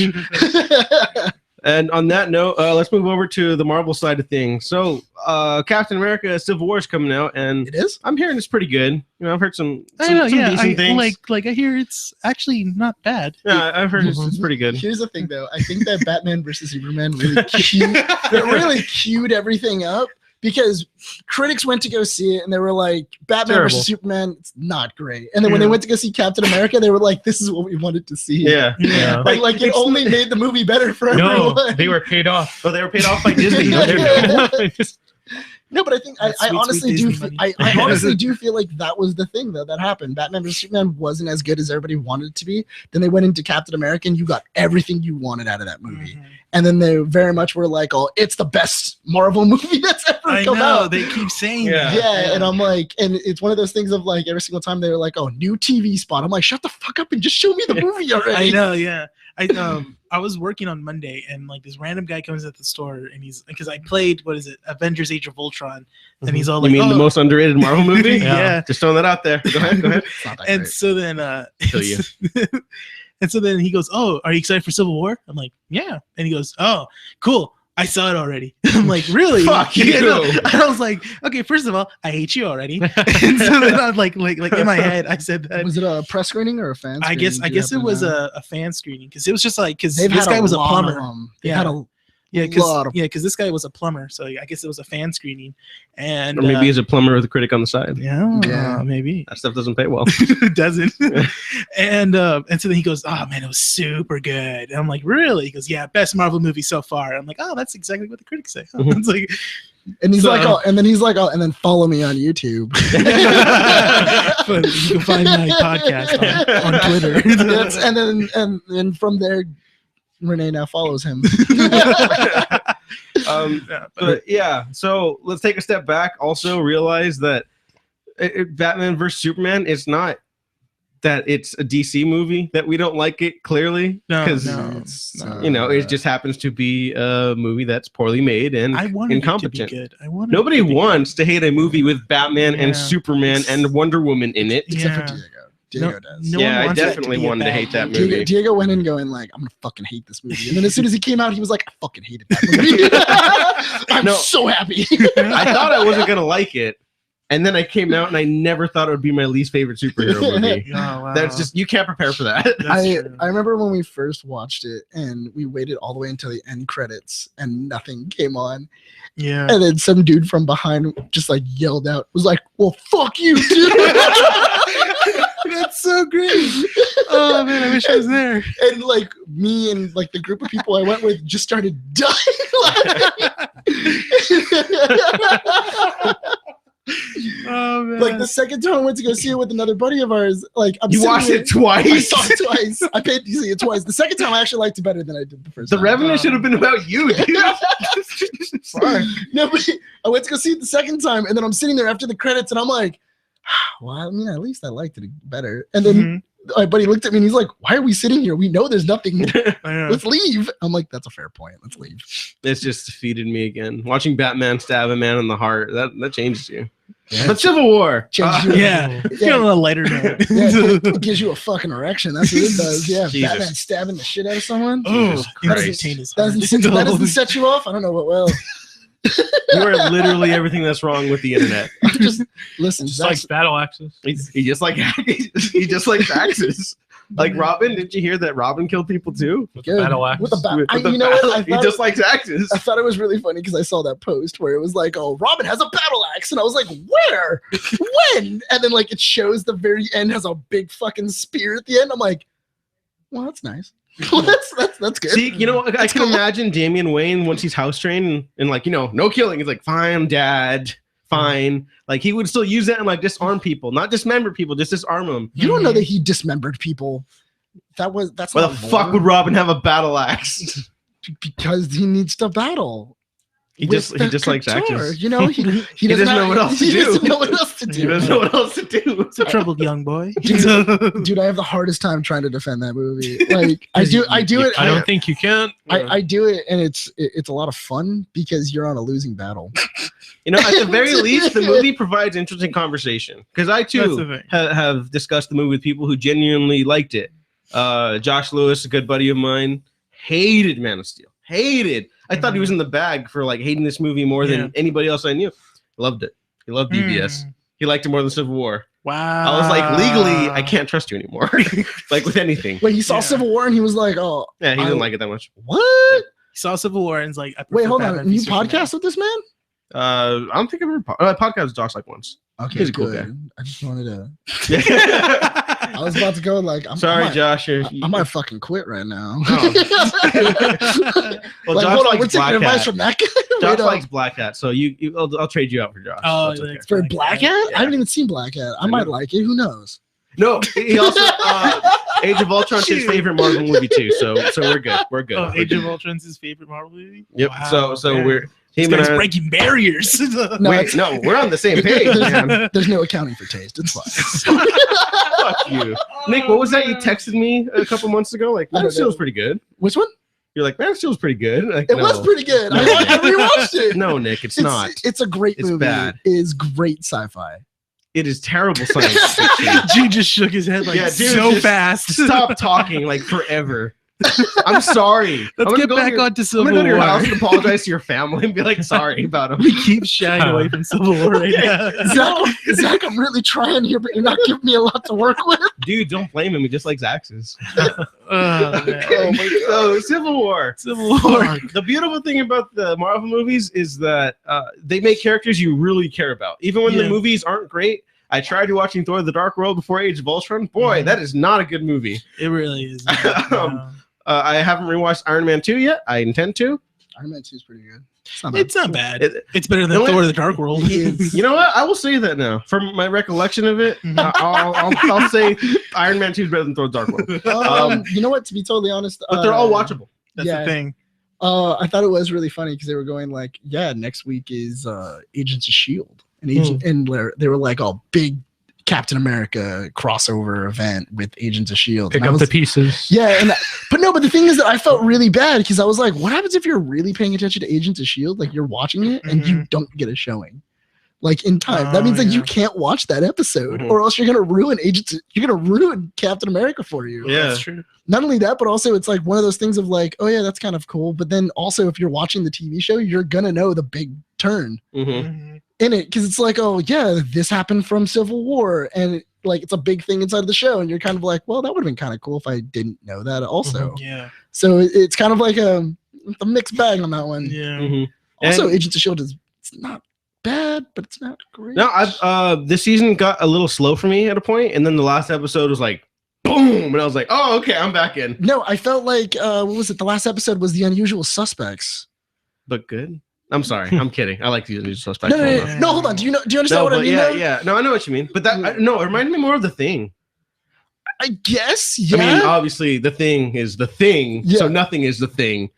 And on that note, let's move over to the Marvel side of things. So, Captain America: Civil War is coming out, and It is. I'm hearing it's pretty good. You know, I've heard some I know, yeah. decent things. Like I hear it's actually not bad. Yeah, I've heard it's pretty good. Here's the thing, though. I think that Batman versus Superman really really queued everything up because critics went to go see it and they were like, Batman Terrible. versus Superman, it's not great. And then when they Yeah. went to go see Captain America, they were like, this is what we wanted to see. Yeah. Yeah. Like it it's- only made the movie better for No, everyone. they were paid off. Oh, they were paid off by Disney. Yeah. Okay. No, but I think I That sweet, honestly sweet do. Disney money. I honestly do feel like that was the thing though that happened. Batman vs Superman wasn't as good as everybody wanted it to be. Then they went into Captain America, and you got everything you wanted out of that movie. Mhm. And then they very much were like, "Oh, it's the best Marvel movie that's ever I come know out." they keep saying Yeah. that. Yeah, and I'm like, and it's one of those things of like every single time they were like, "Oh, new TV spot." I'm like, "Shut the fuck up and just show me the movie already." I know, yeah. I was working on Monday and like this random guy comes at the store and he's because I played Avengers Age of Ultron and he's all You like, mean the "Oh." most underrated Marvel movie? Yeah. Just throwing that out there. Go ahead. Go ahead. It's not that And great. so then Kill you. and so then he goes, "Oh, are you excited for Civil War?" I'm like, "Yeah." And he goes, "Oh, cool. I saw it already." I'm like, "Really?" Fuck You you. know? And I was like, "Okay, first of all, I hate you already." And so then I'm like in my head, I said that. Was it a press screening or a fan? I guess screening? Do you it happen to was know? a fan screening because it was just like because They've this had guy was a lot of plumber. them. They've Yeah. had a Yeah, lot of- because this guy was a plumber, so I guess it was a fan screening, and Or maybe he's a plumber with a critic on the side. yeah, Yeah. maybe That stuff doesn't pay well. it doesn't. And so then he goes, "Oh man, it was super good." And I'm like, "Really?" He goes, "Yeah, best Marvel movie so far." I'm like, "Oh, that's exactly what the critics say." Mhm. It's like, And he's So- like, oh, and then he's like, oh, and then follow me on YouTube. but you can find my podcast on Twitter. and then from there, Renee now follows him. Yeah, But yeah, so let's take a step back. Also realize that Batman vs Superman is not that it's a DC movie that we don't like it clearly No, because no. It's, you know it just happens to be a movie that's poorly made and I wanted incompetent. it to be good. I wanted Nobody it to be wants to hate a movie with Batman and Yeah. Superman and Wonder Woman in it. good. except Yeah. for Diego. Diego No- does. no Yeah, one I wants that definitely be a wanted to bad hate that movie. movie. Diego went in going like, I'm gonna fucking hate this movie. And then as soon as he came out, he was like, I fucking hated that movie. I'm No. so happy. I thought I wasn't gonna like it, and then I came out and I never thought it would be my least favorite superhero movie. Oh, wow. That's just, you can't prepare for that. That's true. I remember when we first watched it and we waited all the way until the end credits and nothing came on. Yeah. And then some dude from behind just like yelled out, was like, well, fuck you, dude. That's so great. Oh man, I wish I was there. And like me and like the group of people I went with just started dying laughing. Oh man. Like the second time I went to go see it with another buddy of ours, like You watched it I twice. saw it twice. I paid to see it twice. The second time I actually liked it better than I did the first The time. Revenant should have been about you, dude. Sorry. No, but I went to go see it the second time, and then I'm sitting there after the credits, and I'm like, well, I mean, at least I liked it better. And then my buddy looked at me and he's like, why are we sitting here? We know there's nothing. Yeah. Let's leave. I'm like, that's a fair point. Let's leave. It's just defeated me again. Watching Batman stab a man in the heart, that changes you. Yeah. But Civil War. Changes you. Yeah. It's on a lighter note. Yeah, it gives you a fucking erection. That's what it does. Yeah, Jesus. Batman stabbing the shit out of someone. Oh, Jesus Christ. instantaneous That doesn't heart. set you off? I don't know what will. You are literally everything that's wrong with the internet. Just listen. Just That's, like battle axes. He just like he just likes axes. Like Robin, did you hear that Robin killed people too? With good. the battle axe. With the bat. With the You know what? battle- I he thought, just likes axes. I thought it was really funny because I saw that post where it was like, "Oh, Robin has a battle axe," and I was like, "Where? When?" And then like it shows the very end has a big fucking spear at the end. I'm like, "Well, that's nice. that's good." See, you know, I can imagine Damian Wayne once he's house trained and like, you know, no killing. He's like, fine, dad, fine. Like he would still use that and like disarm people, not dismember people, just disarm them. You don't know that he dismembered people. That's Why the not fuck lore. would Robin have a battle axe? Because he needs to battle. He with just the likes couture. axes. You know, he doesn't know what else to he do. doesn't know what else to do. He doesn't know what else to do. It's a troubled young boy. Dude, I have the hardest time trying to defend that movie. Like I do it. I don't think you can. I do it, and it's a lot of fun because you're on a losing battle. You know, at the very least, the movie provides interesting conversation. Because I That's the too thing. have discussed the movie with people who genuinely liked it. Josh Lewis, a good buddy of mine, hated Man of Steel. Hated. I thought he was in the bag for like hating this movie more than anybody else I knew. Loved it. He loved BVS. He liked it more than Civil War. Wow. I was like, legally, I can't trust you anymore. Like with anything. Wait, he saw Yeah. Civil War and he was like, "Oh, Yeah, he I- didn't like it that much. what? He saw Civil War and is like, I Wait, prefer hold Batman on. v You Superman. podcast with this man? I don't think I've ever podcast with Josh like once. Okay, He's a cool good. I just wanted to. Yeah. I was about to go like, I'm Sorry, I might, Josh. I might fucking quit right now. Oh. Well, like, Josh hold on, we're likes taking Black advice Hat. from that guy. Josh Wait, likes Black Hat, so I'll trade you out for Josh. Oh, That's okay. that's for Black Black Hat. Hat? I haven't even seen Black Hat. I might like it. Who knows? No, he also Age of Ultron's his favorite Marvel movie too. So we're good. We're good. Oh, We're Age good. of Ultron's his favorite Marvel movie? Yep. Wow, so man. we're This him and guy's I. breaking barriers. No, Wait, no, we're on the same page, man. There's no accounting for taste. It's fine. Fuck you, Nick. What was that you texted me a couple months ago? Like, I Man don't of Steel know. was pretty good. Which one? You're like, Man of Steel was pretty good. Like, It no. was pretty good. No. I rewatched it. No, Nick, it's not. It's a great It's movie. bad. It is great sci-fi. It is terrible science fiction. G just shook his head like Yeah, dude, so just fast. Stop talking like forever. I'm sorry. Let's I'm gonna get go to back your- onto I'm Civil gonna go to your War. house and apologize to your family and be like, sorry about him. We keep shying away from Civil War right now. Zach, I'm really trying here, but you're not giving me a lot to work with. Dude, don't blame him. He just likes axes. Oh, man. Oh my God. So, Civil War. Civil War. The beautiful thing about the Marvel movies is that they make characters you really care about. Even when the Yeah. movies aren't great. I tried watching Thor: The Dark World before Age of Ultron. Boy, Mhm. that is not a good movie. It really is. I haven't rewatched Iron Man 2 yet. I intend to. Iron Man 2 is pretty good. It's not bad. It's not bad. It- It's better than You know Thor: what? The Dark World. You know what? I will say that now. From my recollection of it, Mhm. I'll say Iron Man 2 is better than Thor: The Dark World. You know what? To be totally honest, But they're all watchable. That's Yeah. the thing. I thought it was really funny because they were going like, yeah, next week is Agents of Shield, and they were like, oh, big Captain America crossover event with Agents of Shield. Pick And I up was- the pieces. Yeah, but the thing is that I felt really bad because I was like, what happens if you're really paying attention to Agents of Shield? Like you're watching it and you don't get a showing, like in time. That Oh, means that you yeah. can't watch that episode, Mhm. or else you're gonna ruin You're gonna ruin Captain America for you. Yeah. That's true. Not only that, but also it's like one of those things of like, oh yeah, that's kind of cool. But then also, if you're watching the TV show, you're gonna know the big turn. Mhm. Mhm. in it because it's like, oh yeah, this happened from Civil War, and like it's a big thing inside of the show, and you're kind of like, well, that would have been kind of cool if I didn't know that also. Yeah. So it's kind of like a mixed bag on that one. Yeah. Mhm. Also, And- Agents of Shield it's not bad, but it's not great. No, this season got a little slow for me at a point, and then the last episode was like, boom, and I was like, oh, okay, I'm back in. No, I felt like what was it? The last episode was The Unusual Suspects. But good. I'm sorry, I'm kidding. I like the usual suspects. No, well enough. no, hold on. Do you understand No, what I but mean? yeah, though? yeah. No, I know what you mean. But no, it reminded me more of The Thing. I guess. Yeah. I mean, obviously, The Thing is the thing, Yeah. so nothing is the thing.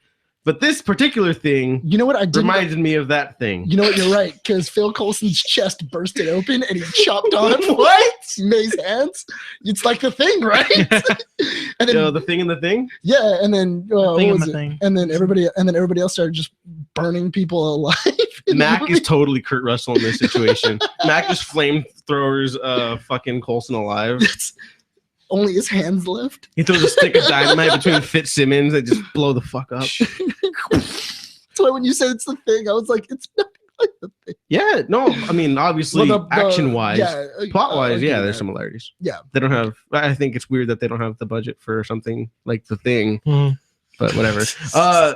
But this particular thing you know what I did? reminded me of that thing. You know what? You're right, because Phil Coulson's chest bursted open and he chopped off What? May's hands. It's like the thing, right? and then The Thing and the Thing? yeah, and then what Thing was and it? the thing. And then everybody else started just burning people alive. in the Mac movie. is totally Kurt Russell in this situation. Mac just flamethrowers fucking Coulson alive. It's only his hands left. He throws a stick of dynamite between Fitzsimmons that just blow the fuck up. That's why when you said it's the thing, I was like, it's nothing like the thing. Yeah, no, I mean, obviously, Well, the- action-wise, yeah, plot-wise, okay, yeah, there's similarities. Yeah. They don't have, I think it's weird that they don't have the budget for something like The Thing, Mhm. but whatever.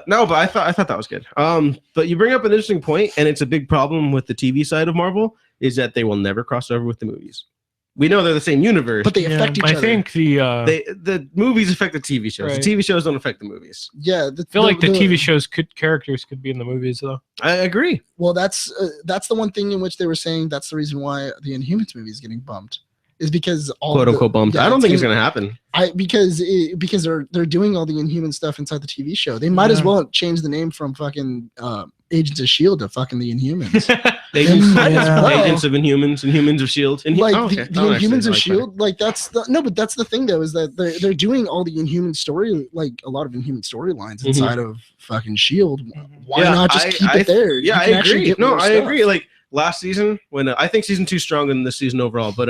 No, but I thought that was good. But you bring up an interesting point, and it's a big problem with the TV side of Marvel, is that they will never cross over with the movies. We know they're the same universe, But they Yeah, affect each I other. think the movies affect the TV shows. Right. The TV shows don't affect the movies. yeah, I feel like the TV shows characters could be in the movies though. I agree. Well, that's the one thing in which they were saying that's the reason why the Inhumans movie is getting bumped, is because all Quote the- unquote bumped. yeah, I don't think it's gonna- gonna happen. because they're doing all the Inhuman stuff inside the TV show. They might as Yeah. well change the name from fucking Agents of Shield to fucking the Inhumans. Agents, might as well. Agents of Inhumans, Inhumans of Shield, Like oh, the okay. Oh, actually, Inhumans I of like Shield, like that's the thing though, is that they're doing all the Inhuman story, like a lot of Inhuman storylines Mhm. inside of fucking Shield. Why Yeah, not just keep it there? Yeah, You I can actually agree. get No, more I stuff. agree. Like last season, when I think season 2 stronger than this season overall, but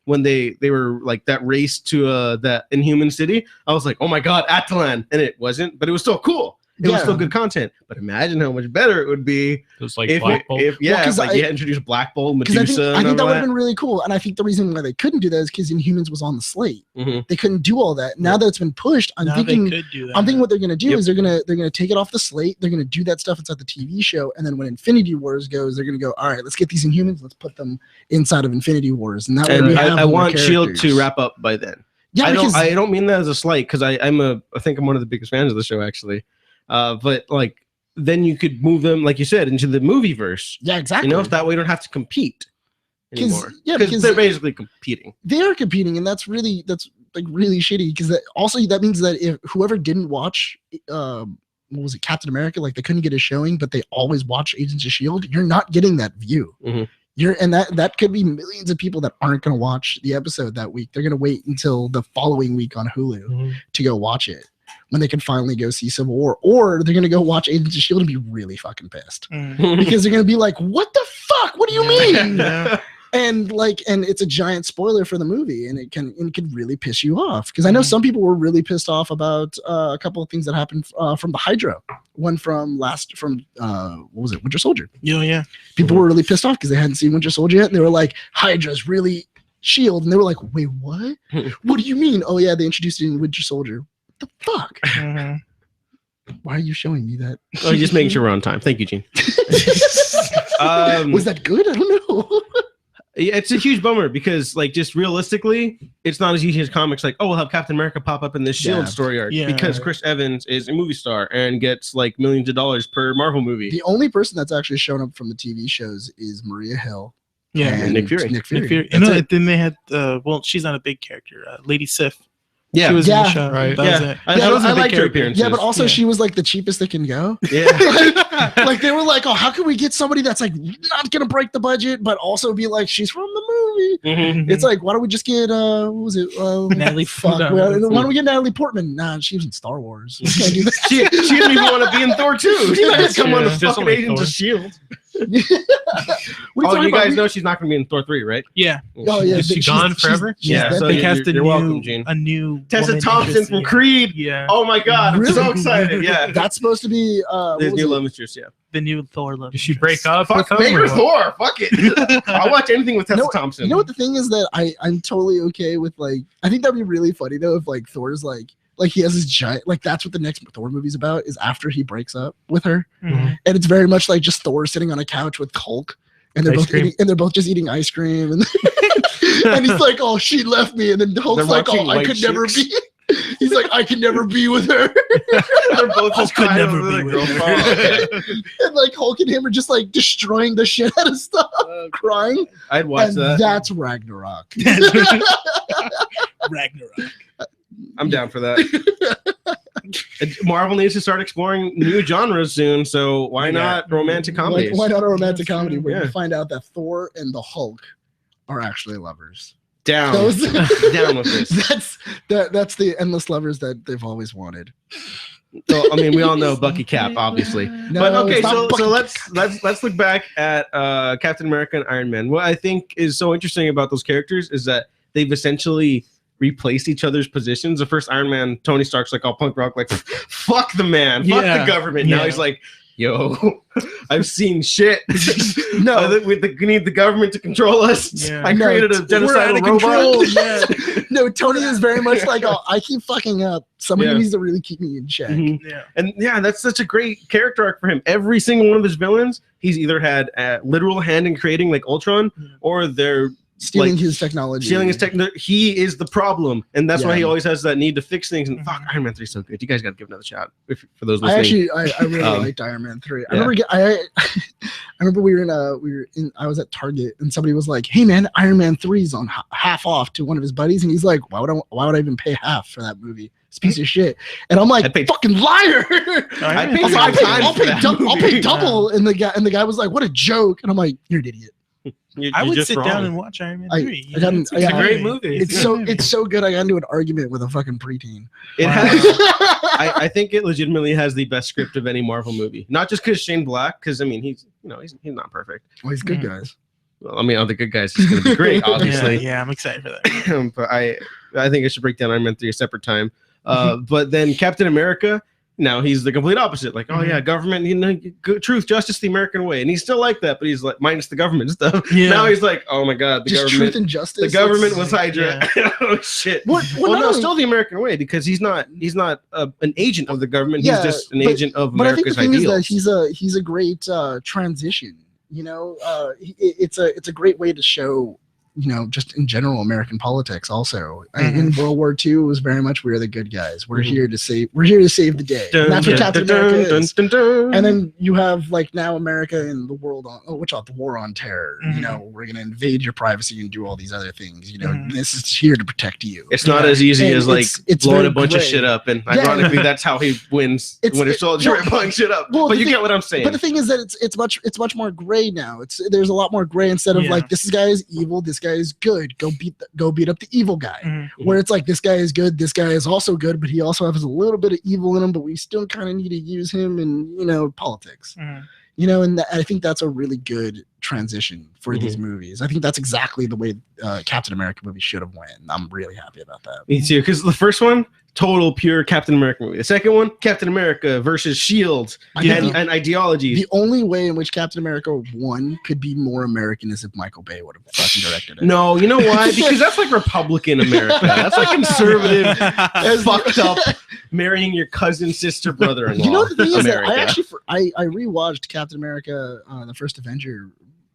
when they were like that race to that Inhuman city, I was like, oh my god, Atalan, and it wasn't, but it was still cool. It was Yeah. still good content. But imagine how much better it would be Those like if Black Bolt. if yeah, 'cause if, like I- you had introduced Black Bolt, Because Medusa, I think that and would all have been really cool. And I think the reason why they couldn't do that is because Inhumans was on the slate. Mhm. They couldn't do all that. Now that it's been pushed, I'm Now thinking they could do that. I'm thinking what they're gonna do Yep. is they're gonna take it off the slate. They're gonna do that stuff inside the TV show, and then when Infinity Wars goes, they're gonna go, all right, let's get these Inhumans, let's put them inside of Infinity Wars, and that way we And have I more want Shield characters. to wrap up by then. Yeah, because I don't mean that as a slight because I think I'm one of the biggest fans of the show actually. But like then you could move them, like you said, into the movie verse. yeah, exactly. You know, if that way you don't have to compete anymore. yeah, Because because they're basically competing. they are competing, and that's like really shitty. Because that means that if whoever didn't watch, what was it, Captain America, like they couldn't get a showing, but they always watch Agents of Shield, you're not getting that view. Mhm. And that could be millions of people that aren't going to watch the episode that week. They're going to wait until the following week on Hulu Mhm. to go watch it when they can finally go see Civil War, or they're going to go watch Agents of Shield and be really fucking pissed Mm. because they're going to be like, "What the fuck? What do you mean?" Yeah. and it's a giant spoiler for the movie, and it can really piss you off, because I know some people were really pissed off about a couple of things that happened from the Hydra one from what was it, Winter Soldier. Yeah. People were really pissed off because they hadn't seen Winter Soldier yet, and they were like, Hydra's really Shield, and they were like, wait, what? What do you mean? Oh yeah, they introduced it in Winter Soldier. What the fuck? Mhm. Why are you showing me that? Oh, just making sure we're on time. Thank you, Gene. Was that good? I don't know. Yeah, it's a huge bummer because, like, just realistically, it's not as easy as comics. Like, oh, we'll have Captain America pop up in this Shield Yeah. story arc Yeah. because Chris Evans is a movie star and gets like millions of dollars per Marvel movie. The only person that's actually shown up from the TV shows is Maria Hill. Yeah. and Nick Fury. Nick Fury. Nick Fury. That's No, it. then they had she's not a big character. Lady Sif. Yeah, She was in Yeah. the show. Right. That was yeah. it. I, Yeah, I, those I are big liked her characters. appearances. Yeah, but also Yeah. she was like the cheapest they can go. Yeah. Like they were like, oh, how can we get somebody that's like not gonna break the budget, but also be like, she's from the movie? Mhm. It's like, why don't we just get what was it? Natalie Fuck. Portman. Why don't we get Natalie Portman? Nah, she was in Star Wars. We can't do that. she didn't even want to be in Thor 2. She That's just come on the true. Just fucking like Agents of Thor. Shield. What are you Oh, talking you about? guys know she's not going to be in Thor 3, right? Yeah. Oh yeah, Is she she's- gone she's- forever? she's Yeah, dead. so They you're- cast a you're new, welcome, Gene. a new Tessa woman Thompson interest, from yeah. Creed. Yeah. Oh my God, I'm Really? so excited. Yeah. That's supposed to be what There's was new it? love mistress, yeah. The new Thor love. Did she interest. break up Fuck, with him? make or her what? Thor. Fuck it. I'll watch anything with Tessa know- Thompson. You know what the thing is that I'm totally okay with like I think that'd be really funny though if like Thor's like he has this giant like that's what the next Thor movie's about is after he breaks up with her Mhm. and it's very much like just Thor sitting on a couch with Hulk and they're Ice both cream. eating, and they're both just eating ice cream and and he's like oh she left me and then Hulk's They're like watching oh I White could never Chicks. be he's like I could never be with her They're both just Could crying never over be the with girl. her. Oh, okay. and like Hulk and him are just like destroying the shit out of stuff crying I'd watch and that. that's Ragnarok. Ragnarok. I'm down for that. Marvel needs to start exploring new genres soon, so why not romantic comedies? Why not a romantic comedy where Yeah. you find out that Thor and the Hulk are actually lovers? Down. Those- Down with this. That's the endless lovers that they've always wanted. So, I mean, we all know Bucky Cap, obviously. No, But okay, it's not so Bucky let's look back at Captain America and Iron Man. What I think is so interesting about those characters is that they've essentially replaced each other's positions. The first Iron Man, Tony Stark's like all punk rock, like fuck the man, fuck Yeah. the government. Now Yeah. he's like, yo, I've seen shit. No. we need the government to control us. Yeah. I No, created a we're out genocidal of control. robot. Yeah. No, Tony is very much like, oh, I keep fucking up. Somebody Yeah. needs to really keep me in check. Mhm. Yeah. And yeah, that's such a great character arc for him. Every single one of his villains, he's either had a literal hand in creating, like Ultron, Yeah. or they're Stealing Like, his technology. stealing his tech. He is the problem, and that's why he Yeah. always has that need to fix things. And fuck, Mhm. Iron Man 3 is so good. You guys got to give it another shot for those I listening. actually, I really Um, liked Iron Man 3. I yeah. remember, I remember I was at Target and somebody was like, "Hey man, Iron Man 3 is on half off" to one of his buddies, and he's like, "Why would I even pay half for that movie? It's a piece of shit." And I'm like, I'd pay- "Fucking liar!" I Iron paid I was Man like, five times I'll for pay, that I'll pay movie. double. And the guy was like, "What a joke!" And I'm like, "You're an idiot." I You're would just sit wrong. down and watch Iron Man I- 3. I got- It's I got- It's a great movie. It's so good. I got into an argument with a fucking preteen. It Wow. has. I think it legitimately has the best script of any Marvel movie. Not just because Shane Black, because I mean he's not perfect. Well, he's good, Mhm. guys. Well, I mean, all the good guys is going to be great, obviously. Yeah, I'm excited for that. But I think I should break down Iron Man 3 a separate time. But then Captain America, now he's the complete opposite. Like, oh yeah, government, truth, justice, the American way, and he's still like that, but he's like minus the government stuff. Yeah. Now he's like, oh my god, the Just truth government. and justice. The government It's- was Hydra. oh shit. Well, Well, not no, only- still the American way because he's not an agent of the government. Yeah, he's just an but- agent of But I think America's the thing ideals. is that he's a great transition. You know, it's a great way to show, you know, just in general American politics. Also, in World War II, it was very much we're the good guys. We're Mhm. here to save. We're here to save the day. And that's what Captain America is. And then you have like now America and the world on the war on terror. You Mhm. know, we're gonna invade your privacy and do all these other things. You know, Mhm. this is here to protect you. it's not Yeah. as easy And as like it's blowing very a bunch of gray. shit up, and Yeah. ironically, that's how he wins Winter Soldier by blowing shit up. well, but the you thing- get what I'm saying. But the thing is that it's much more gray now. There's a lot more gray instead of Yeah. like this guy is evil, this guy is good. Go beat up the evil guy. Mhm. Where it's like this guy is good, this guy is also good, but he also has a little bit of evil in him. But we still kind of need to use him in politics. Mhm. And I think that's a really good transition for these movies. I think that's exactly the way Captain America movie should have went. I'm really happy about that. Me too, because the first one, total pure Captain America movie. The second one, Captain America versus Shield I think and ideologies. The only way in which Captain America 1 could be more American is if Michael Bay would have fucking directed it. No, you know why? Because that's like Republican America. That's like conservative, fucked up, marrying your cousin, sister, brother-in-law. You know the thing is that America. I actually I rewatched Captain America, the first Avenger,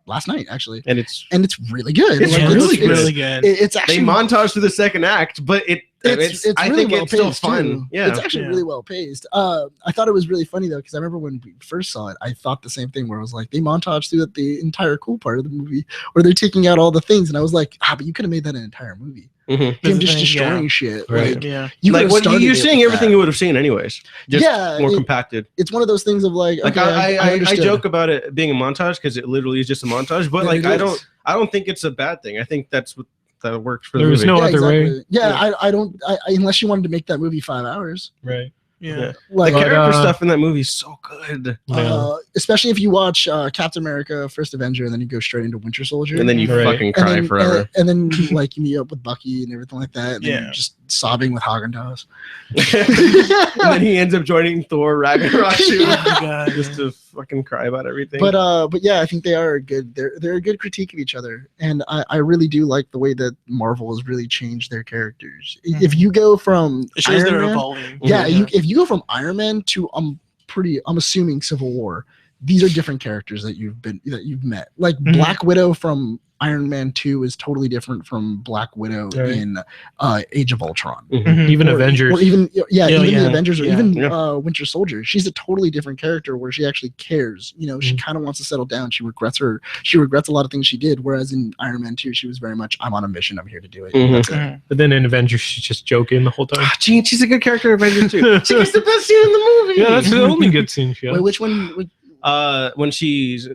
last night actually, and it's and it's really good. It's Yeah, really it's good. really good. It's they actually montage through the second act, but it's I really think well it's still paced, fun. too. Yeah, it's actually Yeah. really well paced. I thought it was really funny though because I remember when we first saw it, I thought the same thing where I was like, they montage through the entire cool part of the movie where they're taking out all the things, and I was like, but you could have made that an entire movie. Mhm. Him That's the just thing, destroying yeah. shit. Right. Like, Yeah. you like could've what started you're it seeing with everything that. you would have seen anyways, just Yeah, more compacted. It's one of those things of like, Like okay, I I understood. joke about it being a montage because it literally is just a montage, but Yeah, like it is. I don't think it's a bad thing. I think that works for the There was movie. no other way. Yeah, I don't. Unless you wanted to make that movie 5 hours. Right. Yeah. Like the character But, stuff in that movie is so good. especially if you watch Captain America: First Avenger and then you go straight into Winter Soldier, And then you Right. fucking and cry then, forever. and then you, like you meet up with Bucky and everything like that, and then Yeah. you're just sobbing with Haagen-Dazs. And then he ends up joining Thor Ragnarok too, Oh my God, just yeah. to fucking cry about everything. But yeah, I think they are a good. They're a good critique of each other, and I really do like the way that Marvel has really changed their characters. If you go from It shows Iron they're Man, evolving. yeah, if you go from Iron Man to I'm assuming Civil War, these are different characters that you've met. Like Mhm. Black Widow from Iron Man 2 is totally different from Black Widow Right. in Age of Ultron. Mhm. Even Or- Avengers. or even even Yeah. the Avengers, or Yeah. even Yeah. Winter Soldier. She's a totally different character where she actually cares. You know, she Mhm. kind of wants to settle down. She regrets a lot of things she did. Whereas in Iron Man 2, she was very much, I'm on a mission. I'm here to do it. Mhm. That's it. Mhm. But then in Avengers, she's just joking the whole time. Ah, Jean, she's a good character in Avengers too. She gets the best scene in the movie. Yeah, that's the only good scene she Wait, has. which one? When she's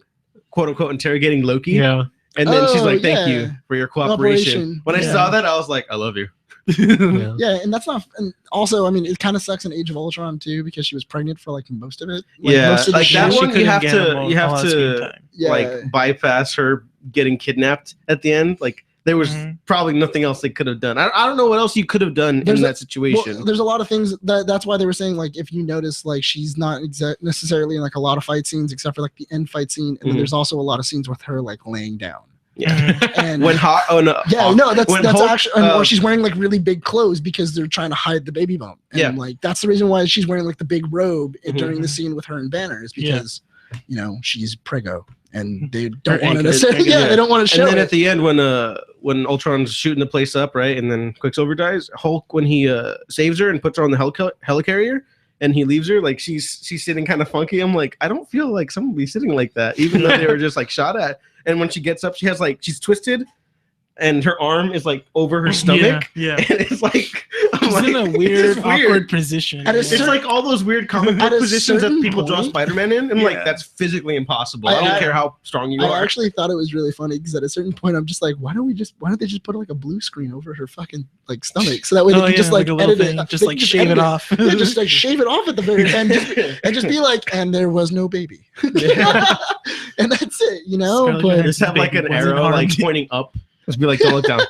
quote unquote interrogating Loki. Yeah. And then she's Oh, like, "Thank yeah. you for your cooperation." Cooperation. When I Yeah. saw that, I was like, "I love you." Yeah. Yeah, and that's not. And also, I mean, it kind of sucks in Age of Ultron too because she was pregnant for like most of it. Like, Yeah, most of the like show. that She one, you couldn't have get to- a lot- you have a lot of to- screen time. Yeah. Like bypass her getting kidnapped at the end. Like there was Mhm. probably nothing else they could have done. I don't know what else you could have done There's in a- that situation. Well, there's a lot of things that's why they were saying, like, if you notice, like, she's not necessarily in like a lot of fight scenes except for like the end fight scene, and then Mhm. there's also a lot of scenes with her like laying down. yeah. And When hot, oh no, yeah, no, that's when that's Hulk, actually, or she's wearing like really big clothes because they're trying to hide the baby bump. And Yeah. like that's the reason why she's wearing like the big robe during the Mhm. scene with her and Banner is Yeah. because you know she's prego and they Her don't want to anchor- necessarily. Yeah, yeah. they don't want to show And then it. at the end, when Ultron's shooting the place up, right, and then Quicksilver dies, Hulk when he saves her and puts her on the helicarrier, and he leaves her, like she's sitting kind of funky. I'm like, I don't feel like someone would be sitting like that, even though they were just like shot at. And when she gets up, she has like she's twisted, and her arm is like over her stomach, Yeah. and it's like I'm She's like, in a it's weird, just awkward position. At a yeah. It's certain- like all those weird comic At book a positions that certain people draw point- Spider-Man in. I'm Yeah. like, that's physically impossible. I- I don't I- care how strong you I are. actually thought it was really funny because at a certain point I'm just like, why don't they just put like a blue screen over her fucking like stomach so that way they Oh, can just yeah, like a little edit thing, it, just they like can shave edit it off. Yeah, just like shave it off at the very end and just be like, and there was no baby, Yeah. and that's it, you know. Scarlett But Just have like an Baby wasn't arrow like harmed. pointing up. Just be like, don't look down.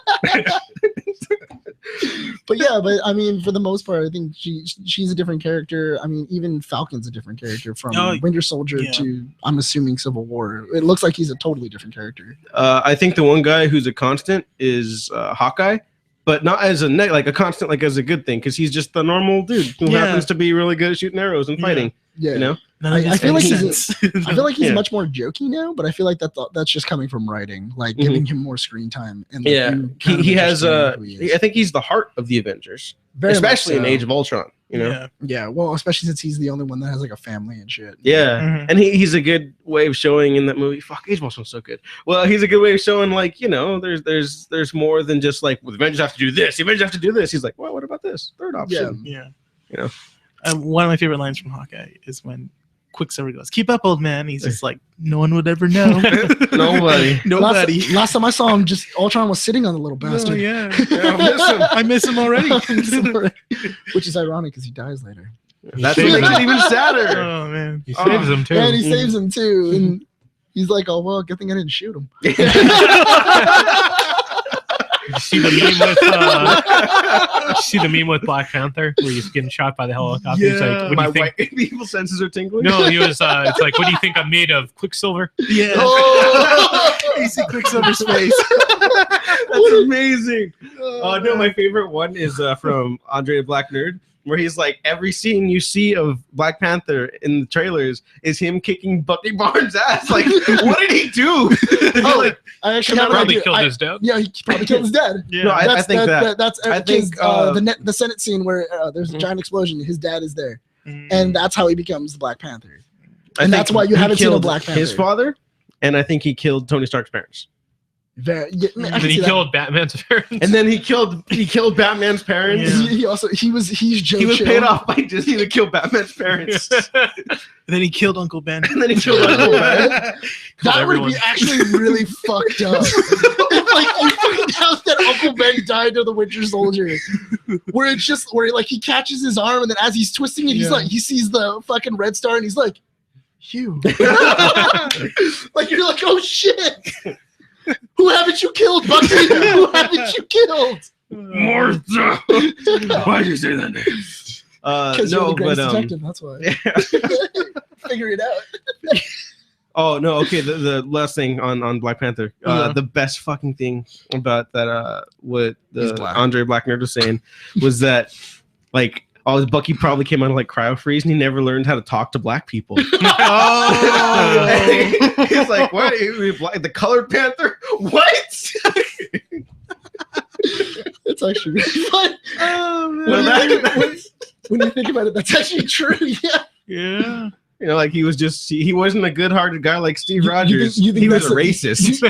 but I mean, for the most part, I think she's a different character. I mean, even Falcon's a different character from Oh, Winter Soldier yeah. to I'm assuming Civil War. It looks like he's a totally different character. I think the one guy who's a constant is Hawkeye, but not as a like a constant, like as a good thing, because he's just the normal dude who Yeah. happens to be really good at shooting arrows and Yeah. fighting. Yeah, You know, None of I this feel like makes he's sense. I feel like he's Yeah. much more jokey now, but I feel like that's just coming from writing, like giving him more screen time. And like, yeah, you kind of he has. understand who he is. I think he's the heart of the Avengers, Very much especially in so. Age of Ultron. You know, Yeah. Yeah, well, especially since he's the only one that has like a family and shit. yeah. Mhm. And he's a good way of showing in that movie. Fuck, Age of Ultron's so good. Well, he's a good way of showing, like, you know, there's more than just like, well, the Avengers have to do this. The Avengers have to do this. He's like, well, what about this third option? Yeah. You know? One of my favorite lines from Hawkeye is when Quicksilver goes, "Keep up, old man." He's just like, "No one would ever know." Nobody. Nobody. Last time I saw him, just Ultron was sitting on the little Oh, bastard. yeah. Yeah, I miss him. I miss him already. Which is ironic because he dies later. That's He what saves makes him. it even sadder. Oh man. He saves him too. And he saves him too. And he's like, oh, well, good thing I didn't shoot him. You see the meme with you see the meme with Black Panther where he's getting shot by the helicopter. He's Yeah. like, what do My you think? white evil senses are tingling. No, he was. It's like, what do you think I'm made of? Quicksilver. Yeah. Oh! You see Quicksilver's face. That's amazing. Oh no, my favorite one is from Andre the Black Nerd, where he's like, every scene you see of Black Panther in the trailers is him kicking Bucky Barnes' ass. Like, what did he do? Oh, Like, I actually have an Probably idea. killed I- his dad. Yeah, he probably killed his dad. Yeah. No, I think that's I think, the Senate scene where there's a Mhm. giant explosion. His dad is there, Mm. and that's how he becomes the Black Panther. I And think that's why you he haven't seen a killed Black Panther. his father, and I think he killed Tony Stark's parents. Very, yeah, I And can then he see that. killed Batman's parents. And then he killed Batman's parents. Yeah. He's Joe He was Chill. paid off by Disney to kill Batman's parents. Then he killed Uncle Ben. And then he killed Uncle Ben. That would everyone. be actually really fucked up. If like you find out that Uncle Ben died to the Winter Soldier, where it's just where like he catches his arm and then as he's twisting it, he's Yeah. like he sees the fucking Red Star and he's like, Hugh. Like you're like, oh shit. Who haven't you killed, Bucky? Who haven't you killed? Martha. Why'd you say that name? Because you're No, the greatest but detective, that's why. Figure it out. oh no, okay. The last thing on Black Panther, Uh-huh. the best fucking thing about that, what He's the black. Andre Black Nerd was saying was that like. Oh, Bucky probably came out of like cryo freeze, and he never learned how to talk to black people. Oh. He's like, "What? The colored panther? What?" It's actually really fun. Oh, man. Well, When you think about it, that's actually true. Yeah. Yeah. You know, like he wasn't a good-hearted guy like Steve You Rogers. think He was a that's racist.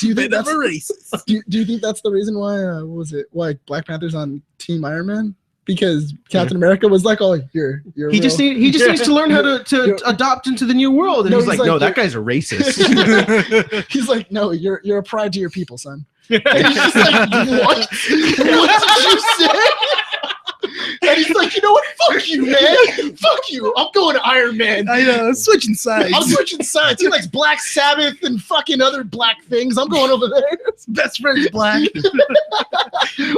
Do you think Bit of that's a racist. do you think that's the reason why what was it? Why Black Panther's on Team Iron Man? Because Captain America was like, "Oh, you're He just needs to learn how to adopt into the new world." And No, he's he's like, "No, like, that guy's a racist." He's like, "No, you're a pride to your people, son." And he's just like, "What? What did you say?" And he's like, "You know what? Fuck you, man. Fuck you. I'm going to Iron Man. I know, switching sides. I'm switching sides. He likes Black Sabbath and fucking other black things. I'm going over there." Best friend's black.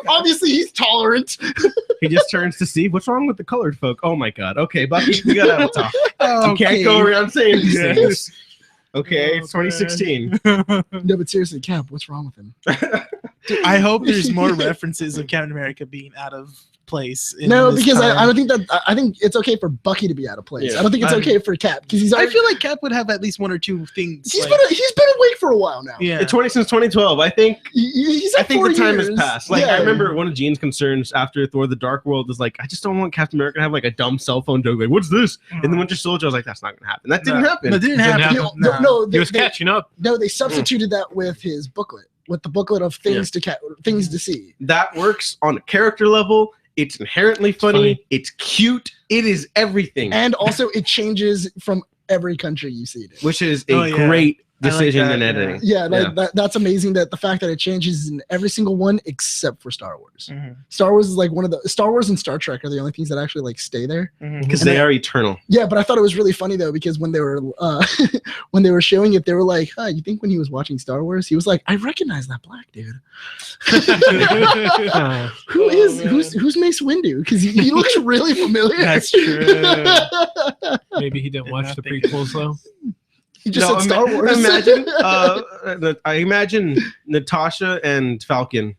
Obviously, he's tolerant. He just turns to Steve. What's wrong with the colored folk? Oh my God. Okay, Bucky, we gotta have a talk. Oh, You can't go around saying these Yeah. things. Okay, Oh, it's 2016. No, but seriously, Cap, what's wrong with him? I hope there's more references of Captain America being out of place. in No, this because time. I don't think that. I think it's okay for Bucky to be out of place. Yeah. I don't think it's I- okay for Cap because he's. I Already, feel like Cap would have at least one or two things. he's like- been awake for a while now. yeah. It's since 2012. I think He's I like think 4 the time has years. passed. Like Yeah. I remember one of Gene's concerns after Thor: The Dark World was like, I just don't want Captain America to have like a dumb cell phone joke. Like, what's this? And the Winter Soldier, I was like, that's not gonna happen. That didn't happen. That didn't Didn't happen. happen. No, He was catching up. they substituted that with his booklet, with the booklet of things things to see. That works on a character level. It's inherently funny. It's cute. It is everything, And also, it changes from every country you see it in. which is a Oh, yeah. great I like decision that, in yeah. editing. Yeah, like Yeah. that's amazing that the fact that it changes in every single one except for Star Wars. Mhm. Star Wars is like one of the Star Wars and Star Trek are the only things that actually like stay there. Mhm. Because And they I- are eternal. Yeah, but I thought it was really funny though because when they were when they were showing it, they were like, "Huh, you think when he was watching StarArs, he was like, I recognize that black dude. Uh, Who's Mace Windu? Because he looks really familiar." That's true. maybe he didn't watch the Did not think prequels though. He just No, said Star Wars. Imagine, I imagine Natasha and Falcon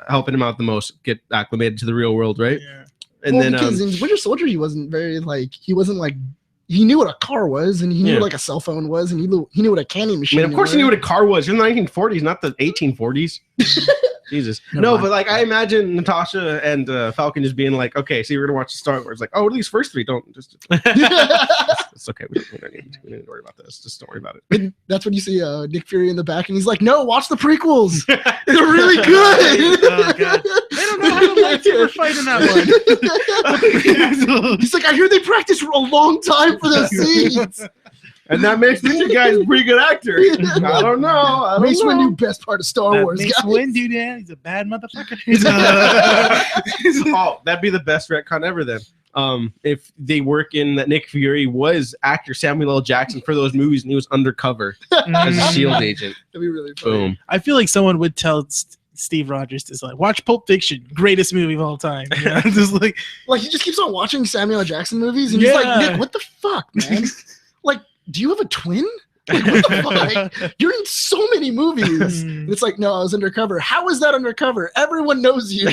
helping him out the most, get acclimated to the real world, right? Yeah. And Well, then because in Winter Soldier, he wasn't like he knew what a car was and he knew Yeah. what like a cell phone was and he knew what a candy I machine. mean, of course, he knew was. what a car was. You're in the 1940s, not the 1840s. Jesus. Never No, mind. but like I imagine Natasha and Falcon just being like, okay, so you're gonna watch Star Wars. Like, oh, what are these first three? Don't just. It's okay. We don't need to worry about this. Just don't worry about it. And that's when you see Nick Fury in the back and he's like, "No, watch the prequels. They're really good." Oh, God. They don't know how to lightsaber fight in that one. He's like, "I hear they practice for a long time for those scenes." And that makes this guy's a pretty good actor. I don't know. Mace Windu, best part of Star Wars. Mace guys. Windu, yeah, he's a bad motherfucker. Oh, that'd be the best retcon ever then. If they work in that Nick Fury was actor Samuel L. Jackson for those movies and he was undercover as a SHIELD agent. That'd be really funny. Boom. I feel like someone would tell Steve Rogers to like watch Pulp Fiction, greatest movie of all time. You know? Just like Like he just keeps on watching Samuel L. Jackson movies and he's like, Yeah. "Nick, what the fuck, man? Like, do you have a twin? Like, what the fuck? You're in so many movies." And it's like, "No, I was undercover." How is that undercover? Everyone knows you.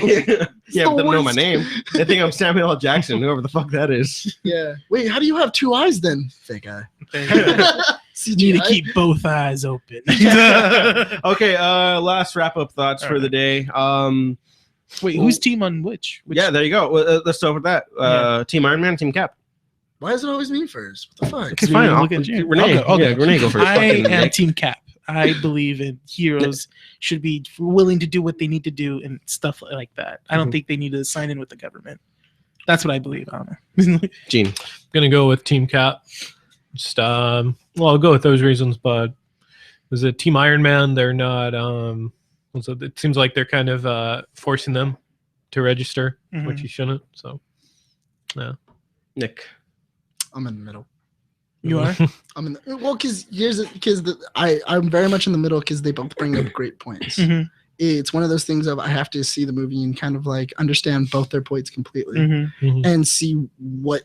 Yeah, the but they don't know my worst. name. They think I'm Samuel L. Jackson, whoever the fuck that is. Yeah. Wait, how do you have two eyes then? Fake eye. need to CGI. keep both eyes open. Okay, last wrap-up thoughts for the day. Wait, who's team on which? Yeah, there you go. Well, let's start with that. Team Iron Man, Team Cap. Why is it always me first? What the fuck? It's fine. Look I'll- at you. Renee. I'll go. Yeah, Renee, go first. I Fucking am Nick. Team Cap. I believe in heroes should be willing to do what they need to do and stuff like that. I don't think they need to sign in with the government. That's what I believe. I don't know. Gene. Gonna go with Team Cap. Just well, I'll go with those reasons, but was it Team Iron Man? They're not. So it seems like they're kind of forcing them to register, which you shouldn't. So, yeah. Nick. I'm in the middle. You are? I'm in the well, because I'm very much in the middle because they both bring up great points. Mhm. It's one of those things of I have to see the movie and kind of like understand both their points completely Mhm. and see what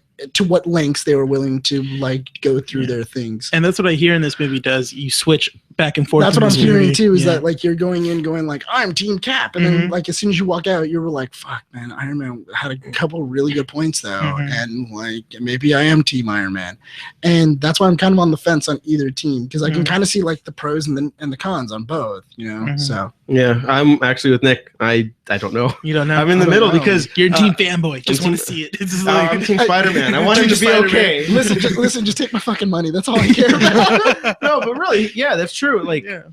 lengths they were willing to like go through their things. And that's what I hear in this movie does. You switch back and forth. That's in what I'm this hearing movie. too, is Yeah. that like you're going like, I'm Team Cap. And then Mhm. like as soon as you walk out, you're like, fuck man, Iron Man had a couple really good points though. Mhm. And like maybe I am Team Iron Man. And that's why I'm kind of on the fence on either team, because I can Mhm. kind of see like the pros and the cons on both, you know. Mhm. So Yeah, I'm actually with Nick. I don't know. You don't know. I'm in the I don't middle know. because You're a team fanboy. Just I'm want to team- see it. It's just like, I'm Team Spider-Man. I want him Team to be Spider-Man. okay. listen, just take my fucking money. That's all I care about. No, but really, yeah, that's true. Like, yeah.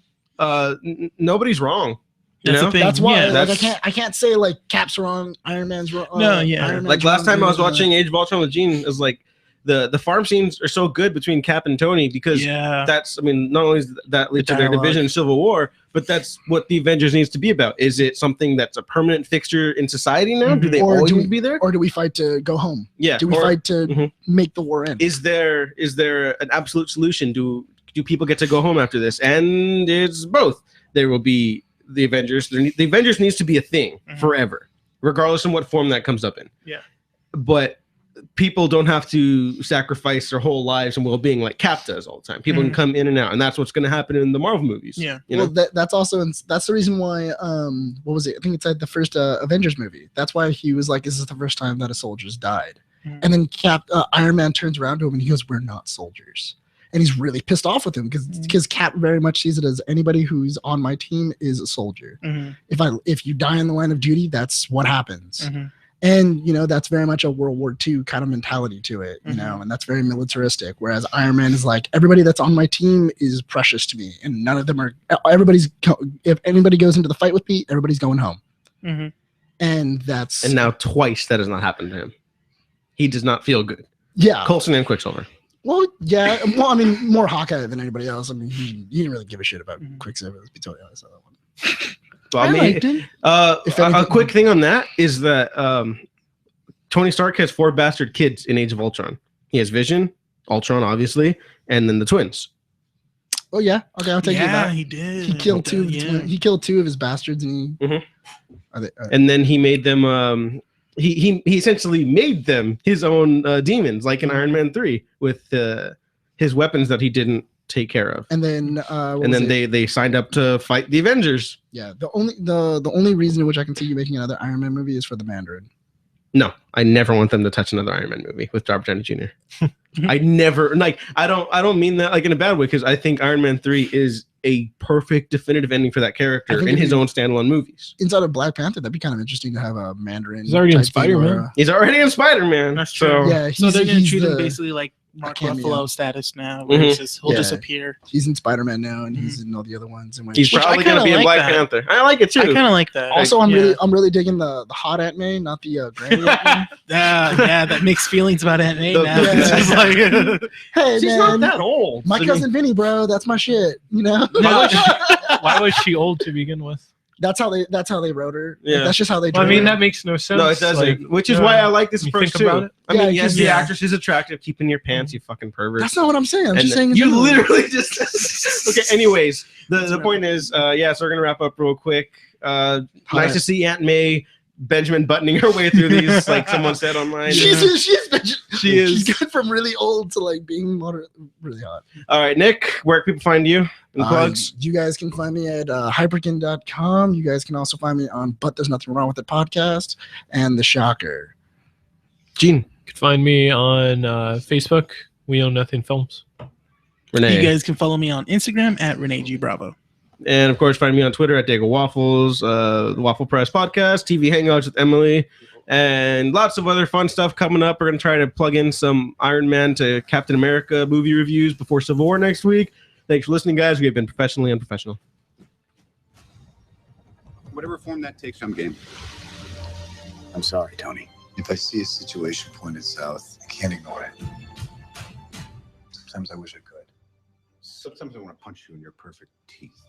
nobody's wrong. You That's know? the thing. That's why Yeah. like, I can't say like Cap's wrong, Iron Man's wrong. No, yeah. Iron Like Man's last wrong, time I was and, watching Age of Ultron with Gene, is like the farm scenes are so good between Cap and Tony because Yeah. that's, I mean, not only does that lead The to their dialogue. division in Civil War, but that's what the Avengers needs to be about. Is it something that's a permanent fixture in society now? Do Mhm. they Or always do need we- to be there? or do we fight to go home? Yeah. Do we or fight to Mhm. make the war end? is there an absolute solution? Do people get to go home after this? And it's both. There will be the Avengers. The Avengers needs to be a thing Mhm. forever, regardless of what form that comes up in. Yeah. But people don't have to sacrifice their whole lives and well-being like Cap does all the time. People can Mhm. come in and out, and that's what's going to happen in the Marvel movies. Yeah. You know? Well, that's also that's the reason why what was it? I think it's at the first Avengers movie. That's why he was like, "This is the first time that a soldier's died." Mhm. And then Iron Man turns around to him and he goes, "We're not soldiers," and he's really pissed off with him because Cap very much sees it as anybody who's on my team is a soldier. Mhm. If you die in the line of duty, that's what happens. Mhm. And you know that's very much a World War II kind of mentality to it, you know, and that's very militaristic. Whereas Iron Man is like, everybody that's on my team is precious to me, and none of them are. If anybody goes into the fight with me, everybody's going home, Mhm. and that's And now twice that has not happened to him. He does not feel good. yeah. Coulson and Quicksilver. Well, yeah. Well, I mean, more Hawkeye than anybody else. I mean, he didn't really give a shit about Mhm. Quicksilver. Let's be totally honest on that one. Well, I liked him. If a anything- quick thing on that is that Tony Stark has 4 bastard kids in Age of Ultron. He has Vision, Ultron, obviously, and then the twins. Oh yeah. Okay, I'll take you Yeah, back. he did. He killed two. Of Yeah. He killed 2 of his bastards, and he. Mhm. Are they, And then he made them. He essentially made them his own demons, like in Iron Man 3, with his weapons that he didn't take care of. and then what And was then it? they signed up to fight the Avengers. Yeah, the only reason in which I can see you making another Iron Man movie is for the Mandarin. No, I never want them to touch another Iron Man movie with Robert Downey Jr. I never I don't mean that like in a bad way, because I think Iron Man 3 is a perfect definitive ending for that I character think in it'd his be- own standalone movies. Inside of Black Panther, that'd be kind of interesting to have a Mandarin. He's already in type thing, or Spider-Man. He's already in Spider-Man. That's so true. Yeah, So they're gonna he's treat him the- basically like Mark cameo. Ruffalo status now, where Mhm. it's just, he'll Yeah. just appear. He's in Spider-Man now, and he's in all the other ones. And which, he's Which I probably going to kinda be in like Black that. Panther. I like it too. I kind of like that. also, Yeah. I'm really digging the hot Aunt May, not the granny Aunt May. Yeah, that mixed feelings about Aunt May The- now. Yeah. It's just like, Hey She's man, not that old. my I mean, cousin Vinny, bro, that's my shit. You know, Why was she old to begin with? that's how they wrote her. Yeah. That's just how they. Well, I drew mean, her. that makes no sense. No, it doesn't. Like, which is yeah, why I like this you approach think about too. it? I Yeah, mean, yes, the yeah. actress is attractive. Keep in your pants, you fucking pervert. That's not what I'm saying. I'm And just saying. in you general. literally just okay. Anyways, the point is, yeah. So we're gonna wrap up real quick. Nice to see Aunt May Benjamin buttoning her way through these, like someone said online. She's good from really old to like being really hot. All right, Nick, where can people find you? And plugs. You guys can find me at hyperkin.com. You guys can also find me on But There's Nothing Wrong with It podcast and The Shocker. Gene, You can find me on Facebook. We Own Nothing Films. Renee, you guys can follow me on Instagram at Renee G Bravo. and of course, find me on Twitter at Dago Waffles, the Waffle Press podcast, TV Hangouts with Emily, and lots of other fun stuff coming up. We're gonna try to plug in some Iron Man to Captain America movie reviews before Civil War next week. Thanks for listening, guys. We have been professionally unprofessional. Whatever form that takes, I'm game. I'm sorry, Tony. If I see a situation pointed south, I can't ignore it. Sometimes I wish I could. Sometimes I want to punch you in your perfect teeth.